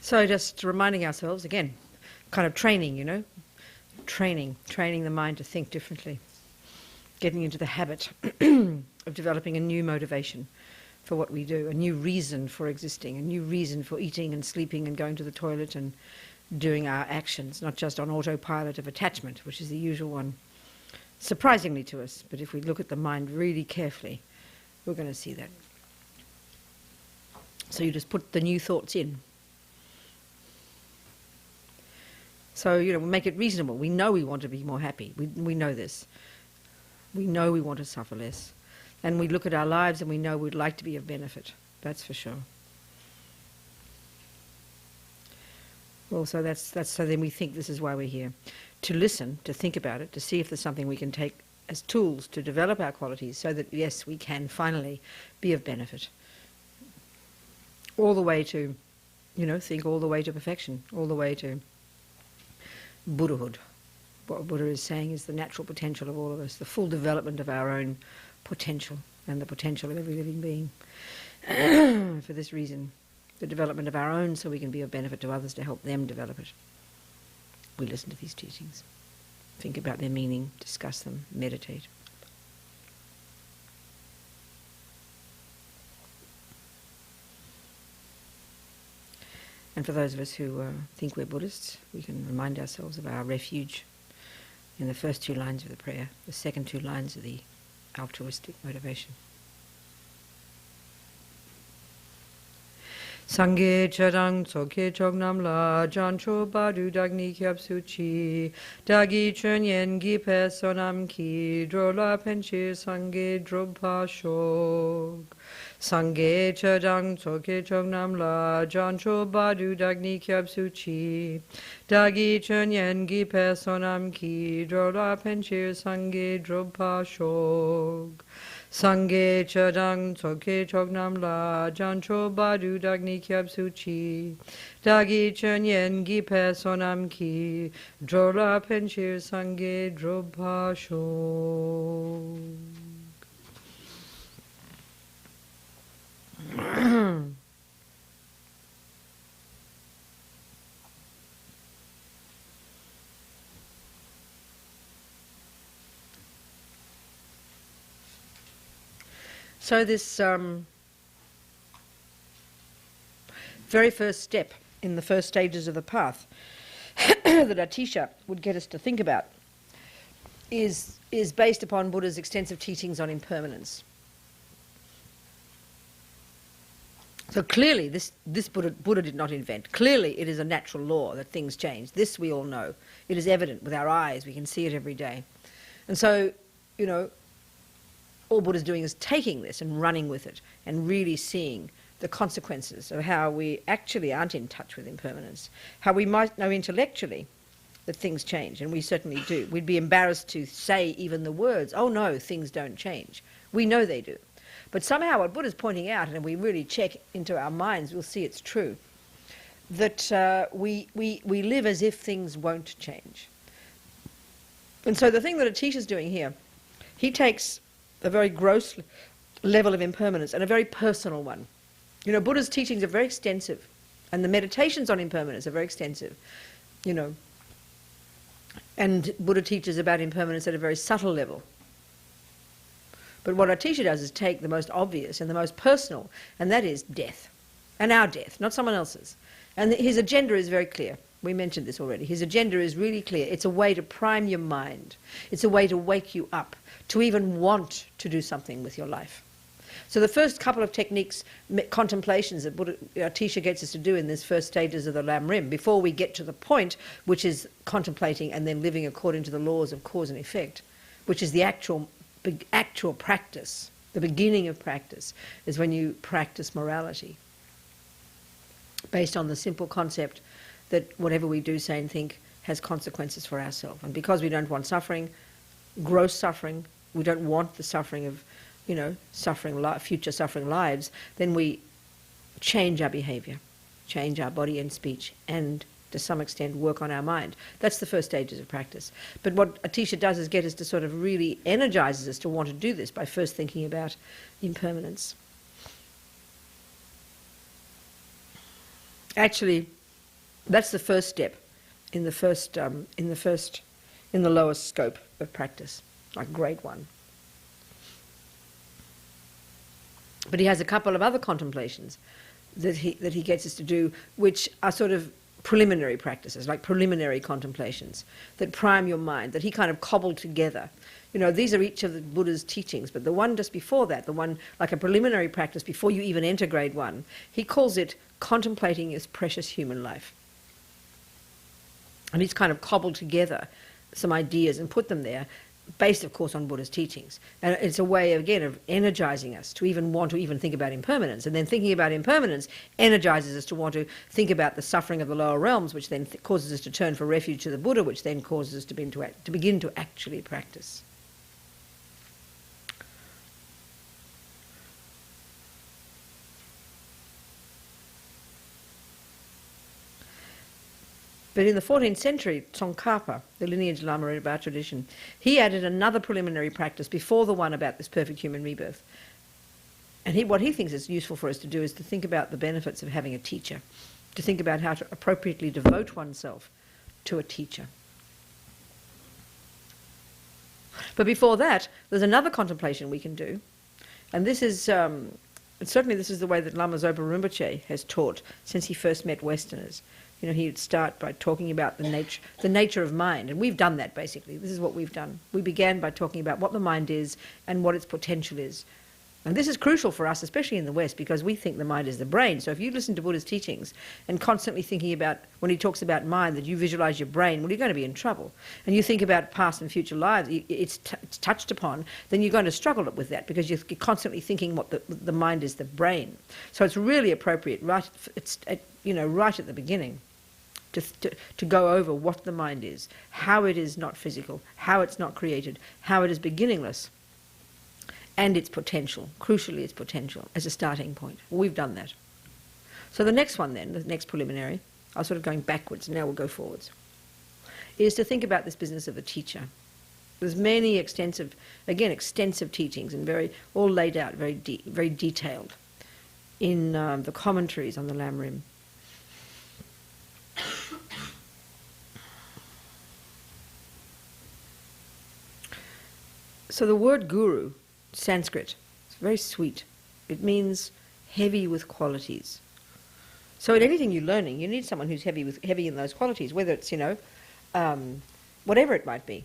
So just reminding ourselves, again, kind of training, training the mind to think differently, getting into the habit of developing a new motivation for what we do, a new reason for existing, a new reason for eating and sleeping and going to the toilet and doing our actions, not just on autopilot of attachment, which is the usual one, surprisingly to us. But if we look at the mind really carefully, we're going to see that. So you just put the new thoughts in. So, we make it reasonable. We know we want to be more happy. We know this. We know we want to suffer less. And we look at our lives and we know we'd like to be of benefit. That's for sure. Well, so so then we think this is why we're here. To listen, to think about it, to see if there's something we can take as tools to develop our qualities so that, yes, we can finally be of benefit. All the way to, think all the way to perfection, all the way to Buddhahood. What Buddha is saying is the natural potential of all of us, the full development of our own potential and the potential of every living being. For this reason, the development of our own so we can be of benefit to others to help them develop it. We listen to these teachings, think about their meaning, discuss them, meditate. And for those of us who think we're Buddhists, we can remind ourselves of our refuge in the first two lines of the prayer, the second two lines of the altruistic motivation. Sangye charang tsoke chognam la jancho badu dagni kyab suchi dagi chunyen gi pe sonam ki drola penche sangye drobha shog. Sangye charang tsoke chognam la jancho badu dagni kyab suchi dagi chunyen gi pe sonam ki drola penche sangye drobha shog. Sangye chadang tsoke chognam la jancho badu dagni kyab suchi dagi chunyen gi pe sonam ki drola penchir sangye drobha shog. So this very first step in the first stages of the path that Atisha would get us to think about is based upon Buddha's extensive teachings on impermanence. So clearly this Buddha did not invent. Clearly it is a natural law that things change. This we all know. It is evident with our eyes. We can see it every day. And so, all Buddha's doing is taking this and running with it and really seeing the consequences of how we actually aren't in touch with impermanence, how we might know intellectually that things change, and we certainly do. We'd be embarrassed to say even the words, oh no, things don't change. We know they do. But somehow what Buddha's pointing out, and we really check into our minds, we'll see it's true, that we live as if things won't change. And so the thing that Atisha's doing here, he takes a very gross level of impermanence and a very personal one. Buddha's teachings are very extensive, and the meditations on impermanence are very extensive, and Buddha teaches about impermanence at a very subtle level. But what Atisha does is take the most obvious and the most personal, and that is death, and our death, not someone else's. And his agenda is very clear. We mentioned this already. His agenda is really clear. It's a way to prime your mind. It's a way to wake you up, to even want to do something with your life. So the first couple of techniques, contemplations that Atisha gets us to do in this first stages of the Lam Rim, before we get to the point, which is contemplating and then living according to the laws of cause and effect, which is the actual practice, the beginning of practice, is when you practice morality, based on the simple concept that whatever we do, say and think has consequences for ourselves. And because we don't want suffering, gross suffering, we don't want the suffering of, future suffering lives, then we change our behavior, change our body and speech, and to some extent work on our mind. That's the first stages of practice. But what Atisha does is get us to sort of really energizes us to want to do this by first thinking about impermanence. Actually, That's the first step in the lowest scope of practice, like grade 1. But he has a couple of other contemplations that he gets us to do, which are sort of preliminary practices, like preliminary contemplations that prime your mind, that he kind of cobbled together. You know, these are each of the Buddha's teachings, but the one just before that, the one like a preliminary practice before you even enter grade 1, he calls it contemplating his precious human life. And he's kind of cobbled together some ideas and put them there, based, of course, on Buddha's teachings. And it's a way, again, of energizing us to even want to even think about impermanence. And then thinking about impermanence energizes us to want to think about the suffering of the lower realms, which then causes us to turn for refuge to the Buddha, which then causes us to begin to actually practice. But in the 14th century, Tsongkhapa, the lineage Lama of our tradition, he added another preliminary practice before the one about this perfect human rebirth. And what he thinks is useful for us to do is to think about the benefits of having a teacher, to think about how to appropriately devote oneself to a teacher. But before that, there's another contemplation we can do. And this is, certainly this is the way that Lama Zopa Rinpoche has taught since he first met Westerners. You know, he'd start by talking about the nature of mind, and we've done that basically. This is what we've done. We began by talking about what the mind is and what its potential is. And this is crucial for us, especially in the West, because we think the mind is the brain. So if you listen to Buddha's teachings and constantly thinking about, when he talks about mind, that you visualize your brain, well, you're going to be in trouble. And you think about past and future lives, it's touched upon, then you're going to struggle with that because you're constantly thinking what the mind is the brain. So it's really appropriate, right at the beginning, to go over what the mind is, how it is not physical, how it's not created, how it is beginningless, and its potential, crucially its potential, as a starting point. We've done that. So the next one then, the next preliminary, I was sort of going backwards, now we'll go forwards, is to think about this business of a teacher. There's many extensive teachings, and all laid out, very detailed in the commentaries on the Lamrim. So the word guru, Sanskrit, it's very sweet. It means heavy with qualities. So in anything you're learning, you need someone who's heavy in those qualities, whether it's, whatever it might be,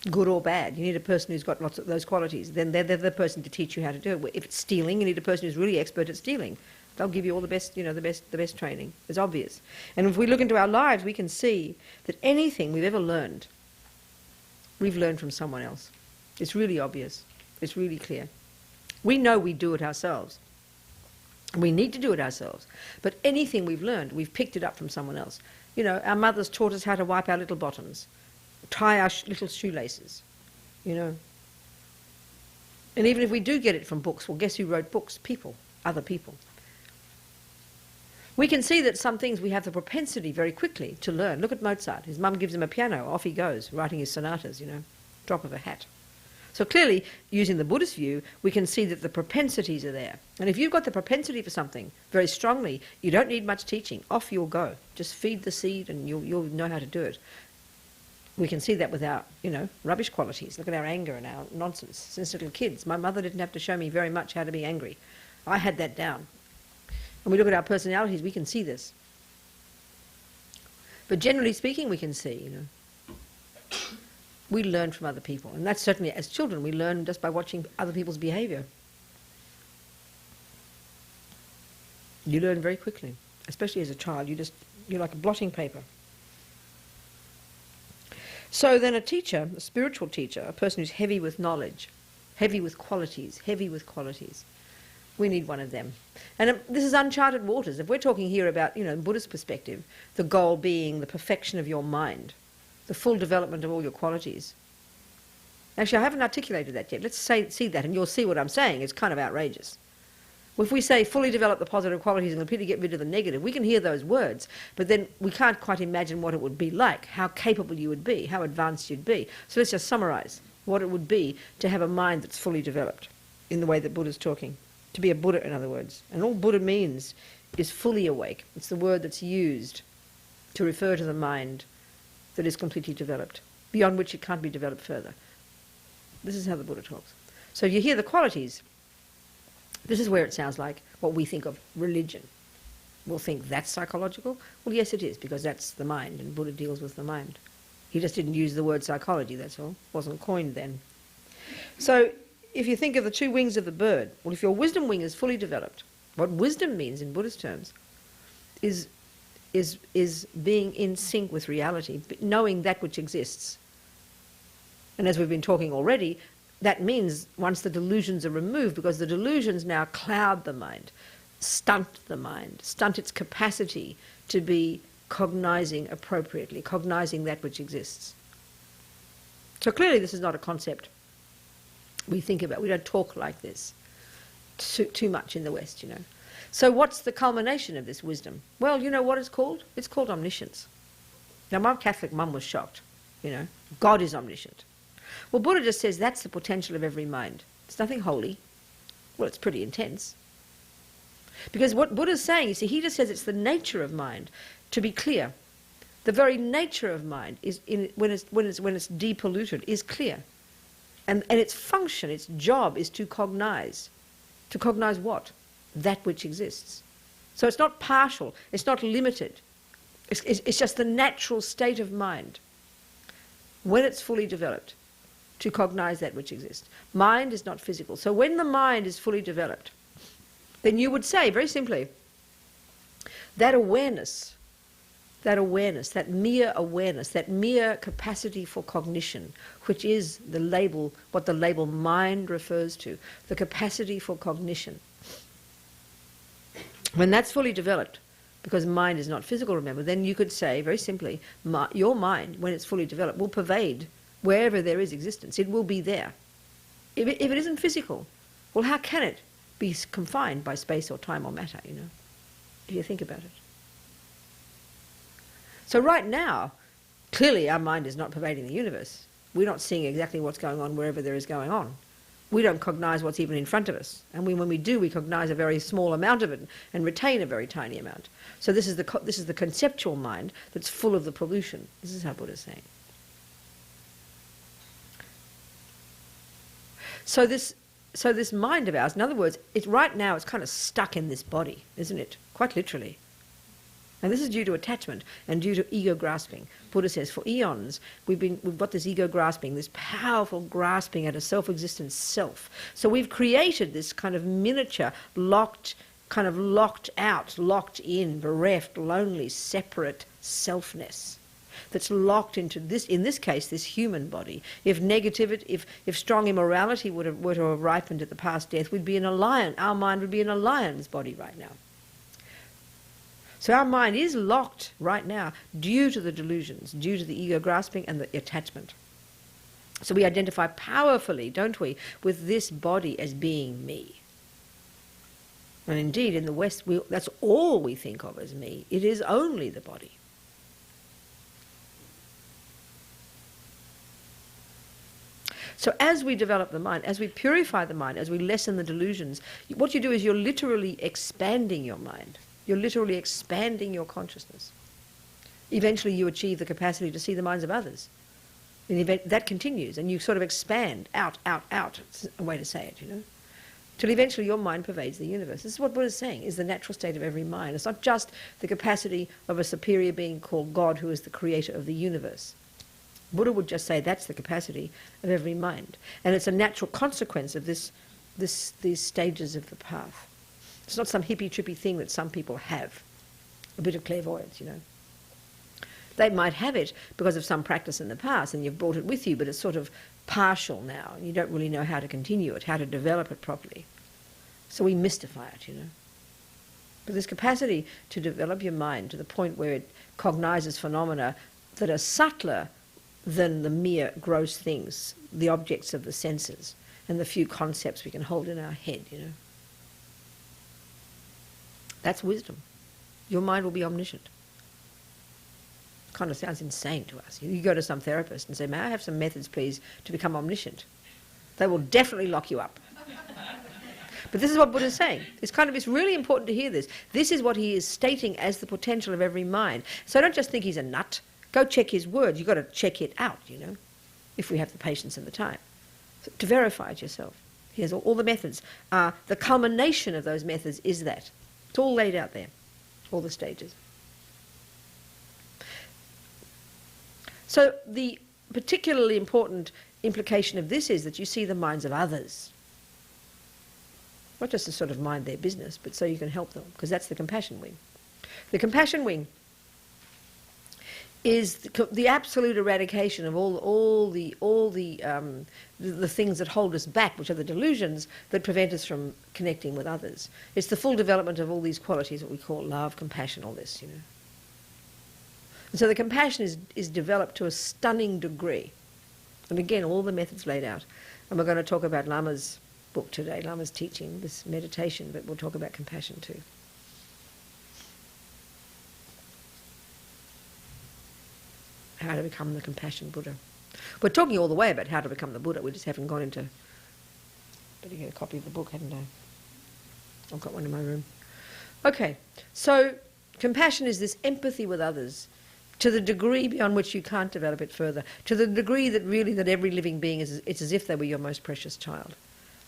good or bad. You need a person who's got lots of those qualities. Then they're the person to teach you how to do it. If it's stealing, you need a person who's really expert at stealing. They'll give you all the best, the best training. It's obvious. And if we look into our lives, we can see that anything we've ever learned, we've learned from someone else. It's really obvious. It's really clear. We know we do it ourselves. We need to do it ourselves. But anything we've learned, we've picked it up from someone else. Our mothers taught us how to wipe our little bottoms, tie our little shoelaces, And even if we do get it from books, well, guess who wrote books? People, other people. We can see that some things we have the propensity very quickly to learn. Look at Mozart. His mum gives him a piano. Off he goes, writing his sonatas, drop of a hat. So clearly, using the Buddhist view, we can see that the propensities are there. And if you've got the propensity for something very strongly, you don't need much teaching. Off you'll go. Just feed the seed and you'll know how to do it. We can see that with our, rubbish qualities. Look at our anger and our nonsense. Since little kids, my mother didn't have to show me very much how to be angry. I had that down. And we look at our personalities, we can see this. But generally speaking, we can see, we learn from other people. And that's certainly, as children, we learn just by watching other people's behaviour. You learn very quickly, especially as a child. You're like a blotting paper. So then a teacher, a spiritual teacher, a person who's heavy with knowledge, heavy with qualities, we need one of them. And this is uncharted waters. If we're talking here about, Buddhist perspective, the goal being the perfection of your mind, the full development of all your qualities. Actually, I haven't articulated that yet. Let's see that, and you'll see what I'm saying. It's kind of outrageous. If we say fully develop the positive qualities and completely get rid of the negative, we can hear those words, but then we can't quite imagine what it would be like, how capable you would be, how advanced you'd be. So let's just summarize what it would be to have a mind that's fully developed in the way that Buddha's talking. To be a Buddha, in other words. And all Buddha means is fully awake. It's the word that's used to refer to the mind that is completely developed, beyond which it can't be developed further. This is how the Buddha talks. So you hear the qualities. This is where it sounds like what we think of religion. We'll think that's psychological. Well, yes, it is, because that's the mind, and Buddha deals with the mind. He just didn't use the word psychology, that's all. It wasn't coined then. So if you think of the two wings of the bird, well, if your wisdom wing is fully developed, what wisdom means in Buddhist terms is being in sync with reality, knowing that which exists. And as we've been talking already, that means once the delusions are removed, because the delusions now cloud the mind, stunt the mind, stunt its capacity to be cognizing appropriately, cognizing that which exists. So clearly this is not a concept we think about. We don't talk like this too much in the West, you know. So what's the culmination of this wisdom? Well, you know what it's called? It's called omniscience. Now, my Catholic mum was shocked, you know. God is omniscient. Well, Buddha just says that's the potential of every mind. It's nothing holy. Well, it's pretty intense. Because what Buddha's saying, you see, he just says it's the nature of mind. To be clear, the very nature of mind is when it's depolluted is clear. And its function, its job is to cognize. To cognize what? That which exists. So it's not partial, it's not limited. It's just the natural state of mind, when it's fully developed, to cognize that which exists. Mind is not physical. So when the mind is fully developed, then you would say, very simply, that awareness, that mere awareness, that mere capacity for cognition, which is the label, what the label mind refers to, the capacity for cognition. When that's fully developed, because mind is not physical, remember, then you could say, very simply, your mind, when it's fully developed, will pervade wherever there is existence. It will be there. If it isn't physical, well, how can it be confined by space or time or matter, you know, if you think about it? So right now, clearly our mind is not pervading the universe. We're not seeing exactly what's going on wherever there is going on. We don't cognize what's even in front of us. And when we do, we cognize a very small amount of it and retain a very tiny amount. So this is the conceptual mind that's full of the pollution. This is how Buddha's saying. So this mind of ours, in other words, right now it's kind of stuck in this body, isn't it? Quite literally. And this is due to attachment and due to ego grasping. Buddha says, for eons, we've got this ego grasping, this powerful grasping at a self-existent self. So we've created this kind of miniature, locked out, locked in, bereft, lonely, separate selfness that's locked into this, in this case, this human body. If negativity, if strong immorality were to have ripened at the past death, we'd be in a lion. Our mind would be in a lion's body right now. So our mind is locked right now due to the delusions, due to the ego grasping and the attachment. So we identify powerfully, don't we, with this body as being me. And indeed, in the West, that's all we think of as me. It is only the body. So as we develop the mind, as we purify the mind, as we lessen the delusions, what you do is you're literally expanding your mind. You're literally expanding your consciousness. Eventually you achieve the capacity to see the minds of others. That continues, and you sort of expand out. It's a way to say it, you know. Till eventually your mind pervades the universe. This is what Buddha's saying, is the natural state of every mind. It's not just the capacity of a superior being called God, who is the creator of the universe. Buddha would just say that's the capacity of every mind. And it's a natural consequence of these stages of the path. It's not some hippy-trippy thing that some people have, a bit of clairvoyance, you know. They might have it because of some practice in the past and you've brought it with you, but it's sort of partial now and you don't really know how to continue it, how to develop it properly. So we mystify it, you know. But this capacity to develop your mind to the point where it cognizes phenomena that are subtler than the mere gross things, the objects of the senses, and the few concepts we can hold in our head, you know. That's wisdom. Your mind will be omniscient. Kind of sounds insane to us. You go to some therapist and say, may I have some methods, please, to become omniscient? They will definitely lock you up. But this is what Buddha is saying. It's really important to hear this. This is what he is stating as the potential of every mind. So don't just think he's a nut. Go check his words. You've got to check it out, if we have the patience and the time to verify it yourself. Here's all the methods. The culmination of those methods is that. It's all laid out there, all the stages. So the particularly important implication of this is that you see the minds of others. Not just to sort of mind their business, but so you can help them, because that's the compassion wing. The compassion wing is the absolute eradication of all the things that hold us back, which are the delusions that prevent us from connecting with others. It's the full development of all these qualities that we call love, compassion, all this, And so the compassion is developed to a stunning degree. And again, all the methods laid out. And we're going to talk about Lama's book today, Lama's teaching, this meditation, but we'll talk about compassion too. How to become the compassion Buddha. We're talking all the way about how to become the Buddha. We just haven't gone into... Better get a copy of the book, hadn't I? I've got one in my room. Okay, so compassion is this empathy with others to the degree beyond which you can't develop it further, to the degree that really that every living being it's as if they were your most precious child.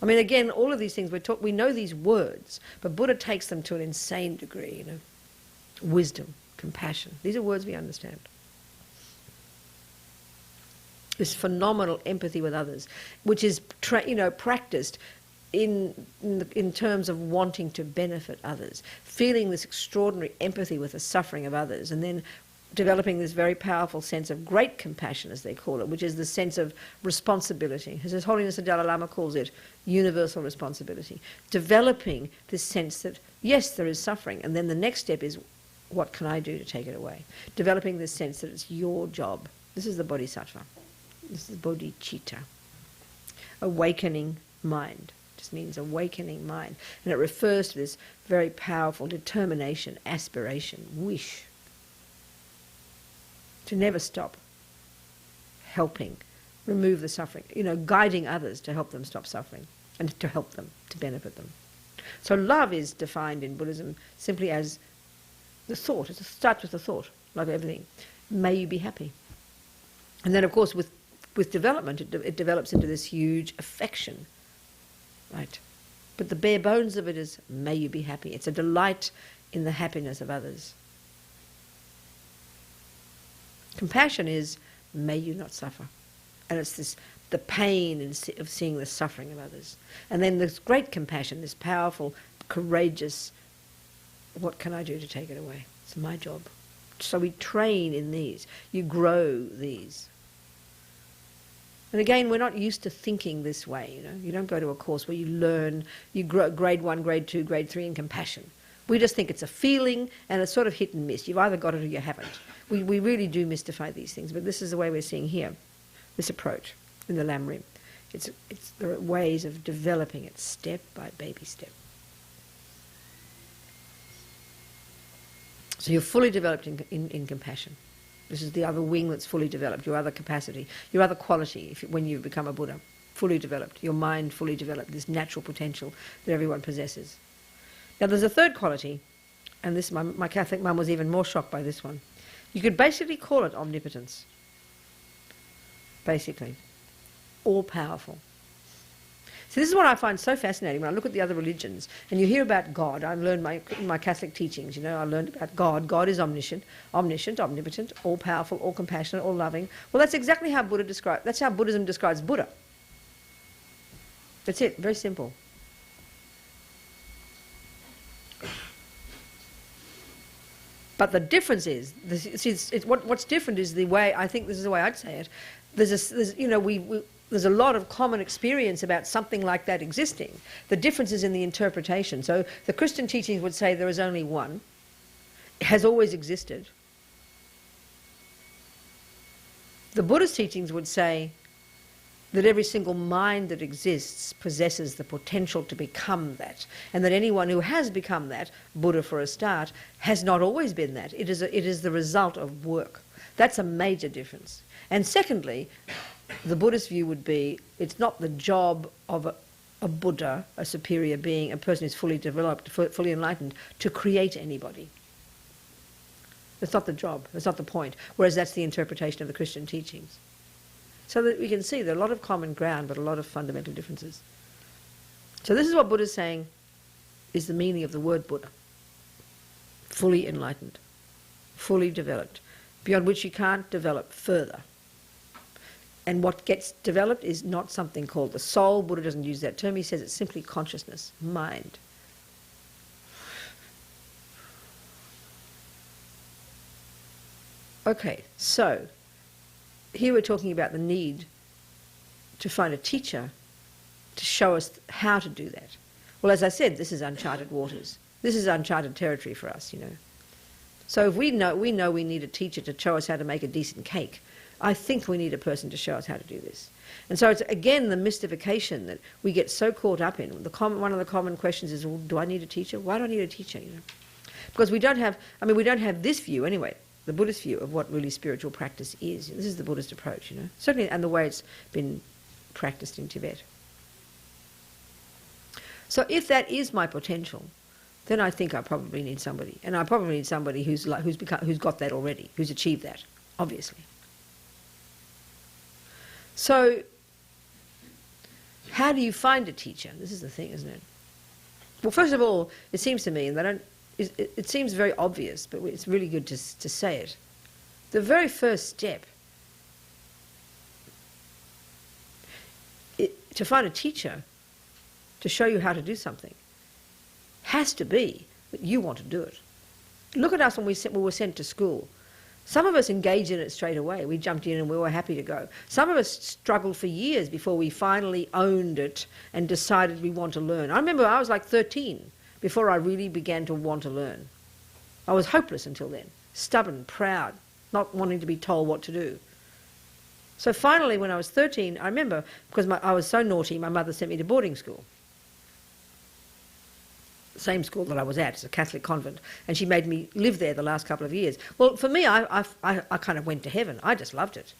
I mean, again, all of these things we know these words, but Buddha takes them to an insane degree, Wisdom, compassion. These are words we understand. This phenomenal empathy with others, which is practiced in terms of wanting to benefit others, feeling this extraordinary empathy with the suffering of others, and then developing this very powerful sense of great compassion, as they call it, which is the sense of responsibility. As His Holiness the Dalai Lama calls it, universal responsibility. Developing this sense that, yes, there is suffering, and then the next step is, what can I do to take it away? Developing this sense that it's your job. This is the bodhisattva. This is bodhicitta. Awakening mind. Just means awakening mind. And it refers to this very powerful determination, aspiration, wish to never stop helping, remove the suffering, guiding others to help them stop suffering and to help them, to benefit them. So love is defined in Buddhism simply as the thought. It starts with the thought, like everything. May you be happy. And then, of course, with development, it develops into this huge affection, right? But the bare bones of it is, may you be happy. It's a delight in the happiness of others. Compassion is, may you not suffer. And it's the pain of seeing the suffering of others. And then this great compassion, this powerful, courageous, what can I do to take it away? It's my job. So we train in these. You grow these. And again, we're not used to thinking this way, You don't go to a course where you learn, you grow grade 1, grade 2, grade 3 in compassion. We just think it's a feeling and it's sort of hit and miss. You've either got it or you haven't. We really do mystify these things, but this is the way we're seeing here, this approach in the Lam Rim. There are ways of developing it step by baby step. So you're fully developed in compassion. This is the other wing that's fully developed, your other capacity, your other quality when you become a Buddha, fully developed, your mind fully developed, this natural potential that everyone possesses. Now there's a third quality, and this my Catholic mum was even more shocked by this one. You could basically call it omnipotence. Basically. All-powerful. So this is what I find so fascinating when I look at the other religions and you hear about God. I've learned in my Catholic teachings, I learned about God. God is omniscient, omnipotent, all-powerful, all-compassionate, all-loving. Well, that's exactly how that's how Buddhism describes Buddha. That's it, very simple. But the difference is, what's different is the way, I think this is the way I'd say it, there's a lot of common experience about something like that existing. The difference is in the interpretation. So the Christian teachings would say there is only one. It has always existed. The Buddhist teachings would say that every single mind that exists possesses the potential to become that, and that anyone who has become that, Buddha for a start, has not always been that. It is the result of work. That's a major difference. And secondly, the Buddhist view would be it's not the job of a Buddha, a superior being, a person who's fully developed, fully enlightened, to create anybody. That's not the job. That's not the point. Whereas that's the interpretation of the Christian teachings. So that we can see there are a lot of common ground, but a lot of fundamental differences. So this is what Buddha's saying is the meaning of the word Buddha. Fully enlightened, fully developed, beyond which you can't develop further. And what gets developed is not something called the soul. Buddha doesn't use that term. He says it's simply consciousness, mind. Okay, so here we're talking about the need to find a teacher to show us how to do that. Well, as I said, this is uncharted waters. This is uncharted territory for us, you know. So if we know we need a teacher to show us how to make a decent cake, I think we need a person to show us how to do this. And so it's, again, the mystification that we get so caught up in. One of the common questions is, well, do I need a teacher? Why do I need a teacher? You know? Because we don't have this view anyway, the Buddhist view of what really spiritual practice is. This is the Buddhist approach, you know, certainly, and the way it's been practiced in Tibet. So if that is my potential, then I think I probably need somebody, and I probably need somebody who's got that already, who's achieved that, obviously. So, how do you find a teacher? This is the thing, isn't it? Well, first of all, it seems to me, and it seems very obvious, but it's really good to say it. The very first step to find a teacher to show you how to do something has to be that you want to do it. Look at us when we were sent to school. Some of us engaged in it straight away. We jumped in and we were happy to go. Some of us struggled for years before we finally owned it and decided we want to learn. I remember I was like 13 before I really began to want to learn. I was hopeless until then, stubborn, proud, not wanting to be told what to do. So finally, when I was 13, I remember, because I was so naughty, my mother sent me to boarding school. Same school that I was at, it's a Catholic convent, and she made me live there the last couple of years. Well, for me, I kind of went to heaven. I just loved it.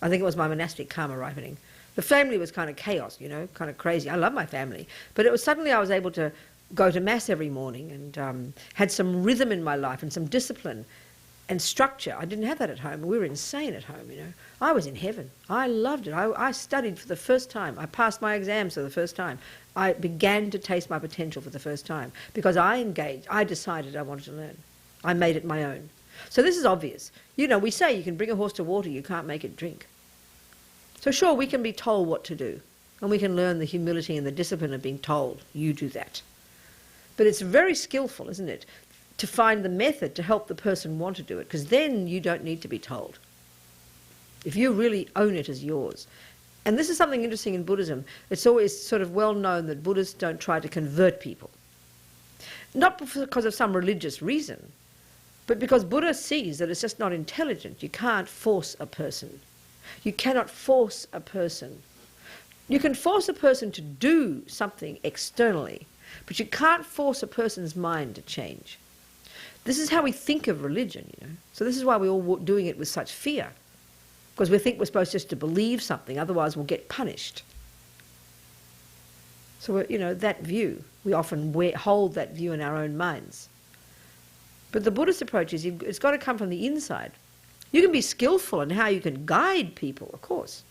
I think it was my monastic karma ripening. The family was kind of chaos, you know, kind of crazy. I love my family. But it was suddenly I was able to go to Mass every morning and had some rhythm in my life and some discipline and structure. I didn't have that at home. We were insane at home, you know. I was in heaven. I loved it. I studied for the first time. I passed my exams for the first time. I began to taste my potential for the first time because I engaged. I decided I wanted to learn. I made it my own. So this is obvious. You know, we say you can bring a horse to water, you can't make it drink. So sure, we can be told what to do, and we can learn the humility and the discipline of being told, you do that. But it's very skillful, isn't it, to find the method to help the person want to do it, because then you don't need to be told. If you really own it as yours. And this is something interesting in Buddhism. It's always sort of well known that Buddhists don't try to convert people. Not because of some religious reason, but because Buddha sees that it's just not intelligent. You can't force a person. You cannot force a person. You can force a person to do something externally, but you can't force a person's mind to change. This is how we think of religion, you know. So this is why we're all doing it with such fear. Because we think we're supposed just to believe something, otherwise we'll get punished. So, you know, that view, we often hold that view in our own minds. But the Buddhist approach is it's got to come from the inside. You can be skillful in how you can guide people, of course.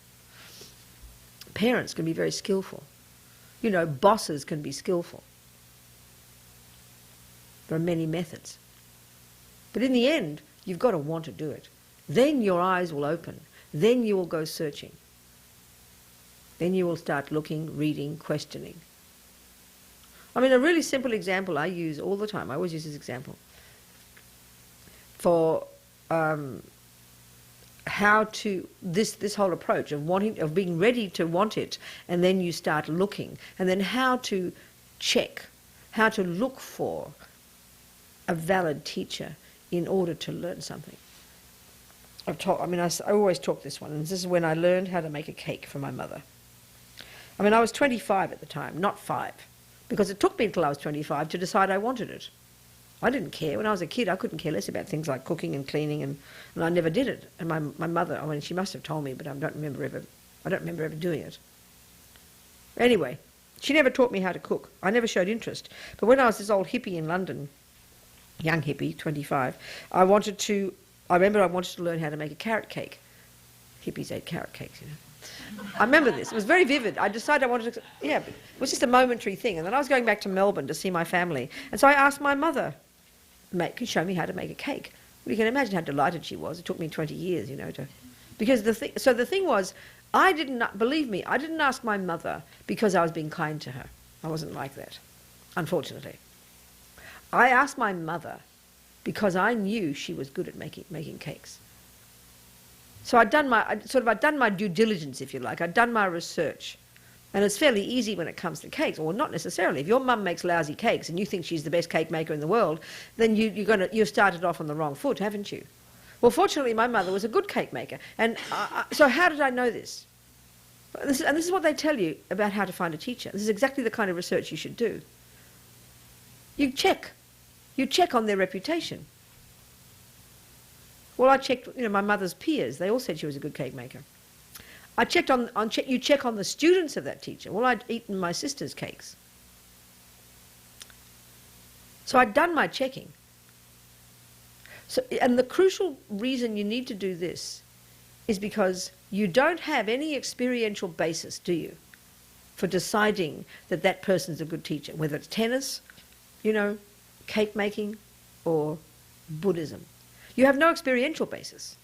Parents can be very skillful. You know, bosses can be skillful. There are many methods. But in the end, you've got to want to do it. Then your eyes will open. Then you will go searching. Then you will start looking, reading, questioning. I mean, a really simple example I use all the time. I always use this example. For how to, this whole approach of being ready to want it, and then you start looking, and then how to check, how to look for a valid teacher in order to learn something. I always talk this one, and this is when I learned how to make a cake for my mother. I mean, I was 25 at the time, not 5, because it took me until I was 25 to decide I wanted it. I didn't care. When I was a kid, I couldn't care less about things like cooking and cleaning, and I never did it. And my mother, I mean, she must have told me, but I don't remember ever doing it. Anyway, She never taught me how to cook. I never showed interest. But when I was this old hippie in London, young hippie, 25, I remember I wanted to learn how to make a carrot cake. Hippies ate carrot cakes, you know. I remember this. It was very vivid. I decided I wanted to, it was just a momentary thing. And then I was going back to Melbourne to see my family. And so I asked my mother, can you show me how to make a cake? Well, you can imagine how delighted she was. It took me 20 years, you know, because the thing was, I didn't ask my mother because I was being kind to her. I wasn't like that, unfortunately. I asked my mother because I knew she was good at making cakes. So I'd done my due diligence, if you like. I'd done my research. And it's fairly easy when it comes to cakes, or not necessarily. If your mum makes lousy cakes and you think she's the best cake maker in the world, then you've started off on the wrong foot, haven't you? Well, fortunately, my mother was a good cake maker. And so how did I know this? This is what they tell you about how to find a teacher. This is exactly the kind of research you should do. You check on their reputation. Well, I checked, my mother's peers. They all said she was a good cake maker. I checked you check on the students of that teacher. Well, I'd eaten my sister's cakes. So I'd done my checking. And the crucial reason you need to do this is because you don't have any experiential basis, do you, for deciding that that person's a good teacher, whether it's tennis, cake making, or Buddhism. You have no experiential basis.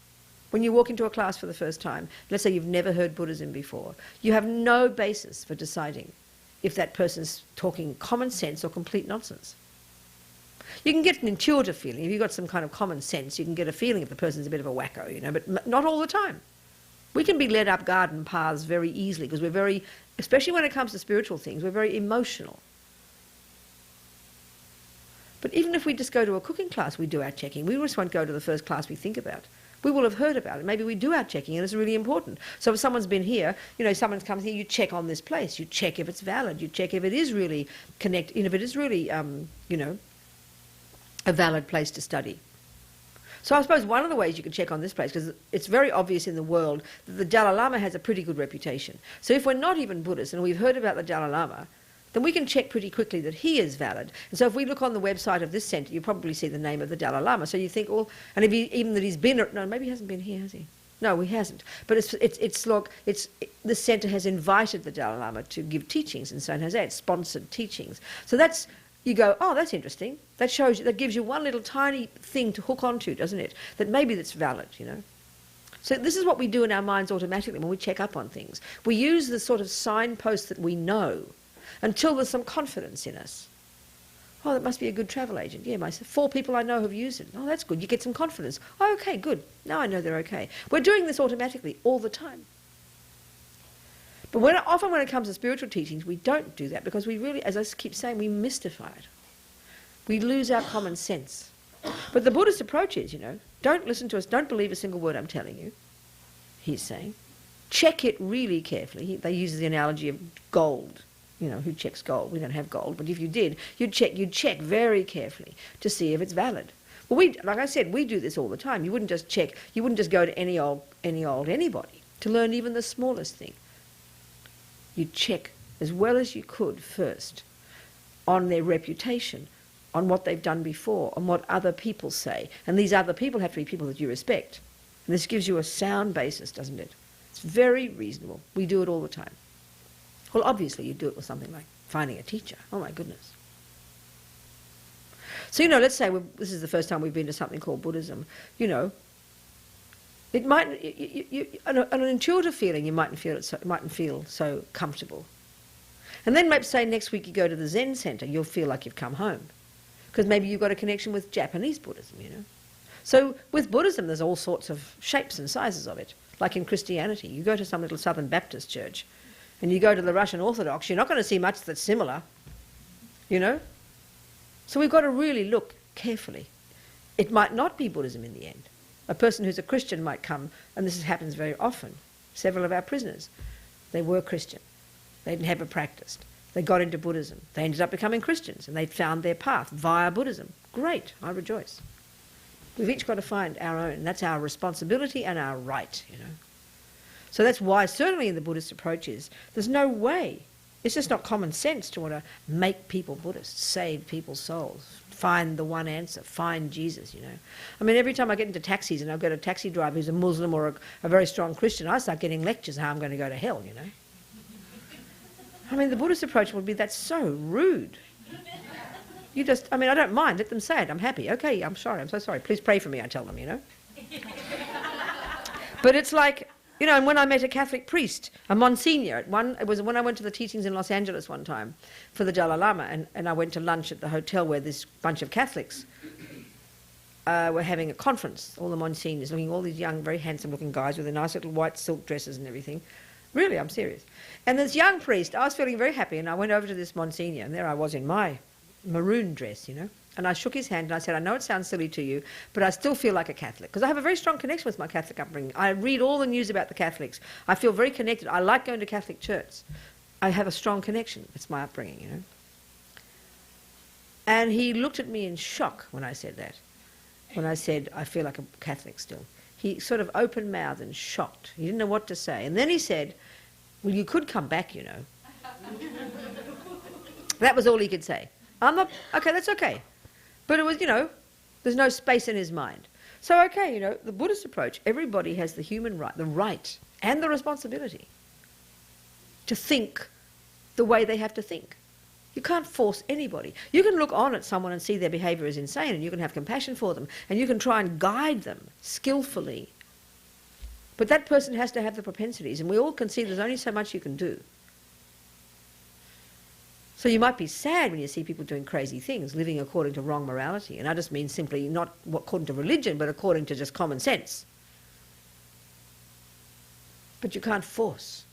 When you walk into a class for the first time, let's say you've never heard Buddhism before, you have no basis for deciding if that person's talking common sense or complete nonsense. You can get an intuitive feeling. If you've got some kind of common sense, you can get a feeling if the person's a bit of a wacko, but not all the time. We can be led up garden paths very easily because we're very, especially when it comes to spiritual things, we're very emotional. But even if we just go to a cooking class, we do our checking. We just won't go to the first class we think about. We will have heard about it. Maybe we do our checking, and it's really important. So if someone's been here, someone comes here, you check on this place. You check if it's valid. You check if it is really if it is really, a valid place to study. So I suppose one of the ways you can check on this place, because it's very obvious in the world that the Dalai Lama has a pretty good reputation. So if we're not even Buddhists and we've heard about the Dalai Lama, then we can check pretty quickly that he is valid. And so if we look on the website of this centre, you probably see the name of the Dalai Lama. So you think, and if even that he's been, no, maybe he hasn't been here, has he? No, he hasn't. But the centre has invited the Dalai Lama to give teachings in San Jose. It's sponsored teachings. So you go, that's interesting. That gives you one little tiny thing to hook onto, doesn't it? That maybe that's valid, So this is what we do in our minds automatically when we check up on things. We use the sort of signposts that we know until there's some confidence in us. Oh, that must be a good travel agent. Yeah, 4 people I know have used it. Oh, that's good. You get some confidence. Oh, okay, good. Now I know they're okay. We're doing this automatically all the time. But often when it comes to spiritual teachings, we don't do that because we really, as I keep saying, we mystify it. We lose our common sense. But the Buddhist approach is, don't listen to us, don't believe a single word I'm telling you, he's saying. Check it really carefully. They use the analogy of gold. Who checks gold? We don't have gold, but if you did, you'd check very carefully to see if it's valid. Well, like I said, we do this all the time. You wouldn't just go to any old anybody to learn even the smallest thing. You'd check as well as you could first on their reputation, on what they've done before, on what other people say. And these other people have to be people that you respect. And this gives you a sound basis, doesn't it? It's very reasonable. We do it all the time. Well, obviously you do it with something like finding a teacher. Oh, my goodness. So, let's say this is the first time we've been to something called Buddhism. It might, on an intuitive feeling, you mightn't feel so comfortable. And then maybe say next week you go to the Zen centre, you'll feel like you've come home. Because maybe you've got a connection with Japanese Buddhism, So with Buddhism, there's all sorts of shapes and sizes of it. Like in Christianity, you go to some little Southern Baptist church, and you go to the Russian Orthodox, you're not going to see much that's similar, So we've got to really look carefully. It might not be Buddhism in the end. A person who's a Christian might come, and this happens very often. Several of our prisoners, they were Christian. They'd never practiced. They got into Buddhism. They ended up becoming Christians, and they found their path via Buddhism. Great, I rejoice. We've each got to find our own. That's our responsibility and our right, So that's why, certainly in the Buddhist approaches, there's no way It's just not common sense to want to make people Buddhists, save people's souls, find the one answer, find Jesus, you know. I mean, every time I get into taxis and I've got a taxi driver who's a Muslim or a very strong Christian, I start getting lectures how I'm going to go to hell, you know. I mean, the Buddhist approach would be, that's so rude. You just, I mean, I don't mind, let them say it, I'm happy. Okay, I'm sorry, I'm so sorry, please pray for me, I tell them, you know. But it's like, you know, and when I met a Catholic priest, a Monsignor, it was when I went to the teachings in Los Angeles one time for the Dalai Lama, and I went to lunch at the hotel where this bunch of Catholics were having a conference, all the Monsignors, looking all these young, very handsome-looking guys with their nice little white silk dresses and everything. Really, I'm serious. And this young priest, I was feeling very happy, and I went over to this Monsignor, and there I was in my maroon dress, you know. And I shook his hand and I said, I know it sounds silly to you, but I still feel like a Catholic. Because I have a very strong connection with my Catholic upbringing. I read all the news about the Catholics. I feel very connected. I like going to Catholic church. I have a strong connection. It's my upbringing, you know. And he looked at me in shock when I said that. When I said, I feel like a Catholic still. He sort of open-mouthed and shocked. He didn't know what to say. And then he said, well, you could come back, you know. That was all he could say. I'm not, okay, that's okay. But it was, you know, there's no space in his mind. So, okay, you know, the Buddhist approach, everybody has the human right, the right and the responsibility to think the way they have to think. You can't force anybody. You can look on at someone and see their behaviour is insane, and you can have compassion for them, and you can try and guide them skillfully. But that person has to have the propensities, and we all can see there's only so much you can do. So you might be sad when you see people doing crazy things, living according to wrong morality. And I just mean simply not according to religion, but according to just common sense. But you can't force.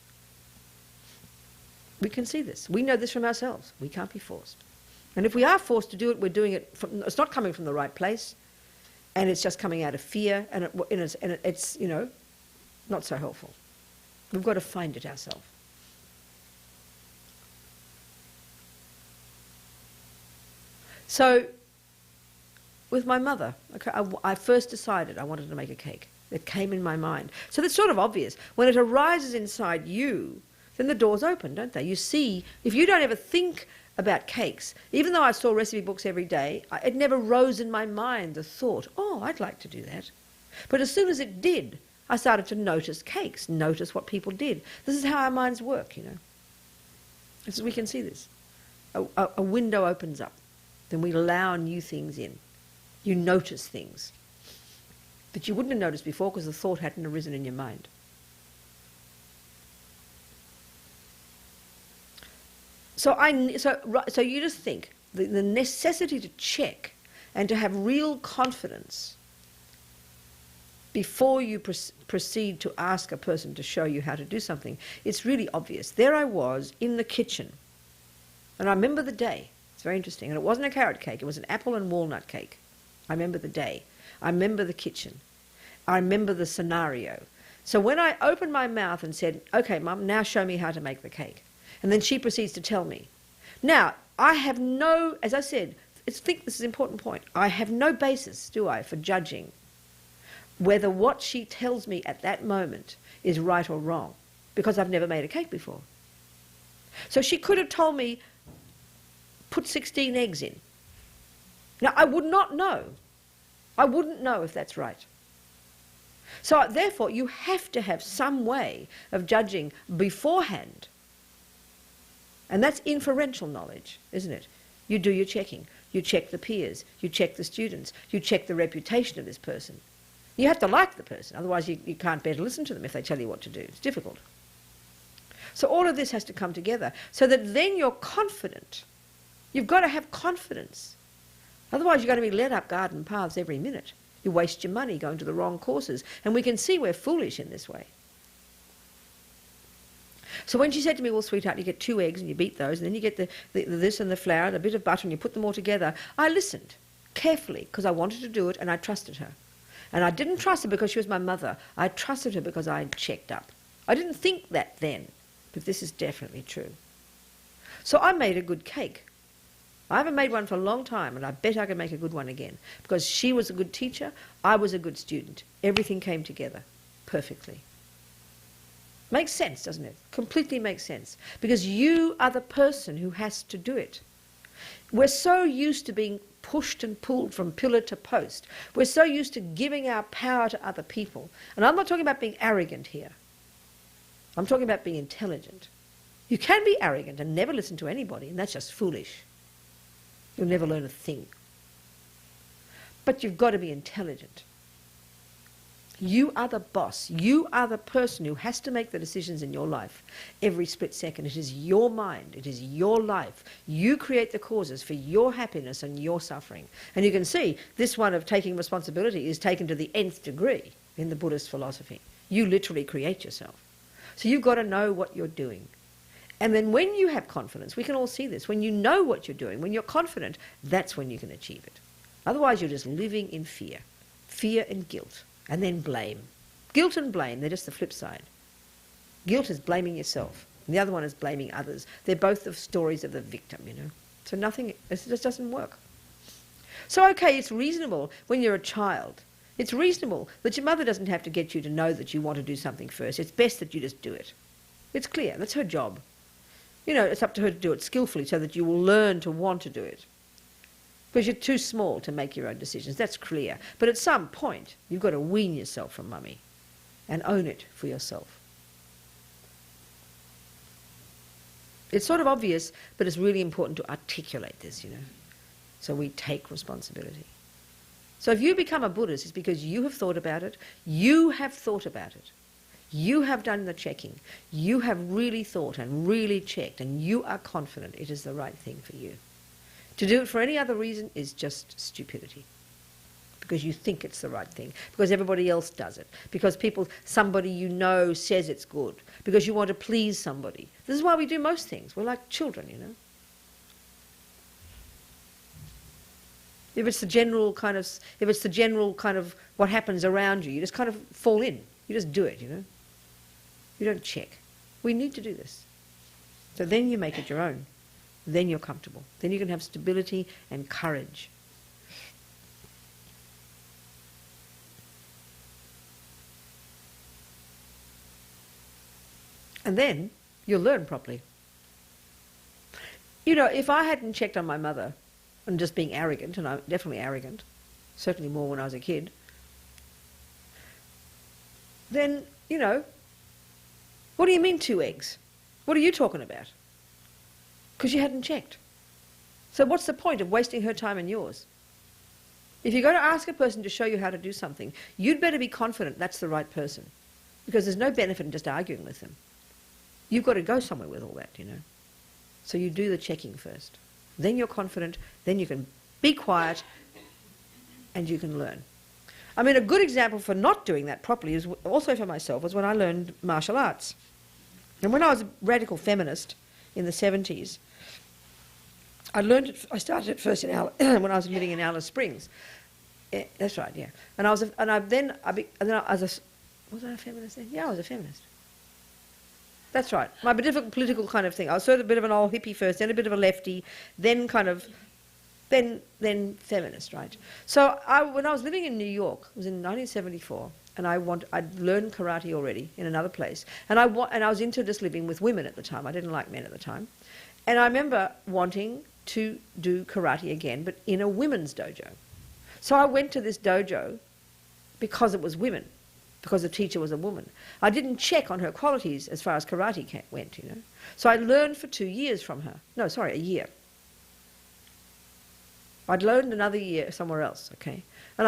We can see this. We know this from ourselves. We can't be forced. And if we are forced to do it, we're doing it from, it's not coming from the right place, and it's just coming out of fear, and it's, you know, not so helpful. We've got to find it ourselves. So, with my mother, okay, I first decided I wanted to make a cake. It came in my mind. So that's sort of obvious. When it arises inside you, then the doors open, don't they? You see, if you don't ever think about cakes, even though I saw recipe books every day, it never rose in my mind the thought, oh, I'd like to do that. But as soon as it did, I started to notice cakes, notice what people did. This is how our minds work, you know. This is, we can see this. A window opens up. Then we allow new things in. You notice things that you wouldn't have noticed before because the thought hadn't arisen in your mind. So you just think the necessity to check and to have real confidence before you proceed to ask a person to show you how to do something, it's really obvious. There I was in the kitchen, and I remember the day. Very interesting. And it wasn't a carrot cake, it was an apple and walnut cake. I remember the day. I remember the kitchen. I remember the scenario. So when I opened my mouth and said, okay, Mum, now show me how to make the cake. And then she proceeds to tell me. Now, I have no, as I said, I think this is an important point, I have no basis, do I, for judging whether what she tells me at that moment is right or wrong, because I've never made a cake before. So she could have told me, put 16 eggs in. Now, I would not know. I wouldn't know if that's right. So, therefore, you have to have some way of judging beforehand. And that's inferential knowledge, isn't it? You do your checking. You check the peers. You check the students. You check the reputation of this person. You have to like the person, otherwise you can't bear to listen to them if they tell you what to do. It's difficult. So all of this has to come together so that then you're confident. You've got to have confidence. Otherwise you're going to be led up garden paths every minute. You waste your money going to the wrong courses. And we can see we're foolish in this way. So when she said to me, well, sweetheart, you get 2 eggs and you beat those, and then you get the this and the flour and a bit of butter and you put them all together, I listened carefully because I wanted to do it and I trusted her. And I didn't trust her because she was my mother. I trusted her because I had checked up. I didn't think that then, but this is definitely true. So I made a good cake. I haven't made one for a long time, and I bet I can make a good one again. Because she was a good teacher, I was a good student. Everything came together perfectly. Makes sense, doesn't it? Completely makes sense. Because you are the person who has to do it. We're so used to being pushed and pulled from pillar to post. We're so used to giving our power to other people. And I'm not talking about being arrogant here. I'm talking about being intelligent. You can be arrogant and never listen to anybody, and that's just foolish. You'll never learn a thing. But you've got to be intelligent. You are the boss. You are the person who has to make the decisions in your life every split second. It is your mind. It is your life. You create the causes for your happiness and your suffering. And you can see this one of taking responsibility is taken to the nth degree in the Buddhist philosophy. You literally create yourself. So you've got to know what you're doing. And then when you have confidence, we can all see this, when you know what you're doing, when you're confident, that's when you can achieve it. Otherwise you're just living in fear. Fear and guilt. And then blame. Guilt and blame, they're just the flip side. Guilt is blaming yourself, and the other one is blaming others. They're both the stories of the victim, you know. So nothing, it just doesn't work. So okay, it's reasonable when you're a child. It's reasonable that your mother doesn't have to get you to know that you want to do something first. It's best that you just do it. It's clear, that's her job. You know, it's up to her to do it skillfully so that you will learn to want to do it. Because you're too small to make your own decisions, that's clear. But at some point, you've got to wean yourself from mummy and own it for yourself. It's sort of obvious, but it's really important to articulate this, you know, so we take responsibility. So if you become a Buddhist, it's because you have thought about it, you have thought about it, you have done the checking, you have really thought and really checked, and you are confident it is the right thing for you. To do it for any other reason is just stupidity. Because you think it's the right thing. Because everybody else does it. Because somebody you know says it's good. Because you want to please somebody. This is why we do most things. We're like children, you know. If it's the general kind of what happens around you, you just kind of fall in. You just do it, you know. You don't check. We need to do this. So then you make it your own. Then you're comfortable. Then you can have stability and courage. And then you'll learn properly. You know, if I hadn't checked on my mother and just being arrogant, and I'm definitely arrogant, certainly more when I was a kid, then, you know, what do you mean 2 eggs? What are you talking about? Because you hadn't checked. So what's the point of wasting her time and yours? If you're going to ask a person to show you how to do something, you'd better be confident that's the right person. Because there's no benefit in just arguing with them. You've got to go somewhere with all that, you know. So you do the checking first. Then you're confident, then you can be quiet, and you can learn. I mean, a good example for not doing that properly, is also for myself, was when I learned martial arts. And when I was a radical feminist in the 70s, I started it first when I was living in Alice Springs. Yeah, that's right, yeah. Was I a feminist then? Yeah, I was a feminist. That's right. My different political kind of thing. I was sort of a bit of an old hippie first, then a bit of a lefty, then then feminist, right? So when I was living in New York, it was in 1974, and I'd learned karate already in another place, and I was into just living with women at the time. I didn't like men at the time. And I remember wanting to do karate again, but in a women's dojo. So I went to this dojo because it was women, because the teacher was a woman. I didn't check on her qualities as far as karate went, you know. So I learned for 2 years from her. No, sorry, a year. I'd learned another year somewhere else, okay. And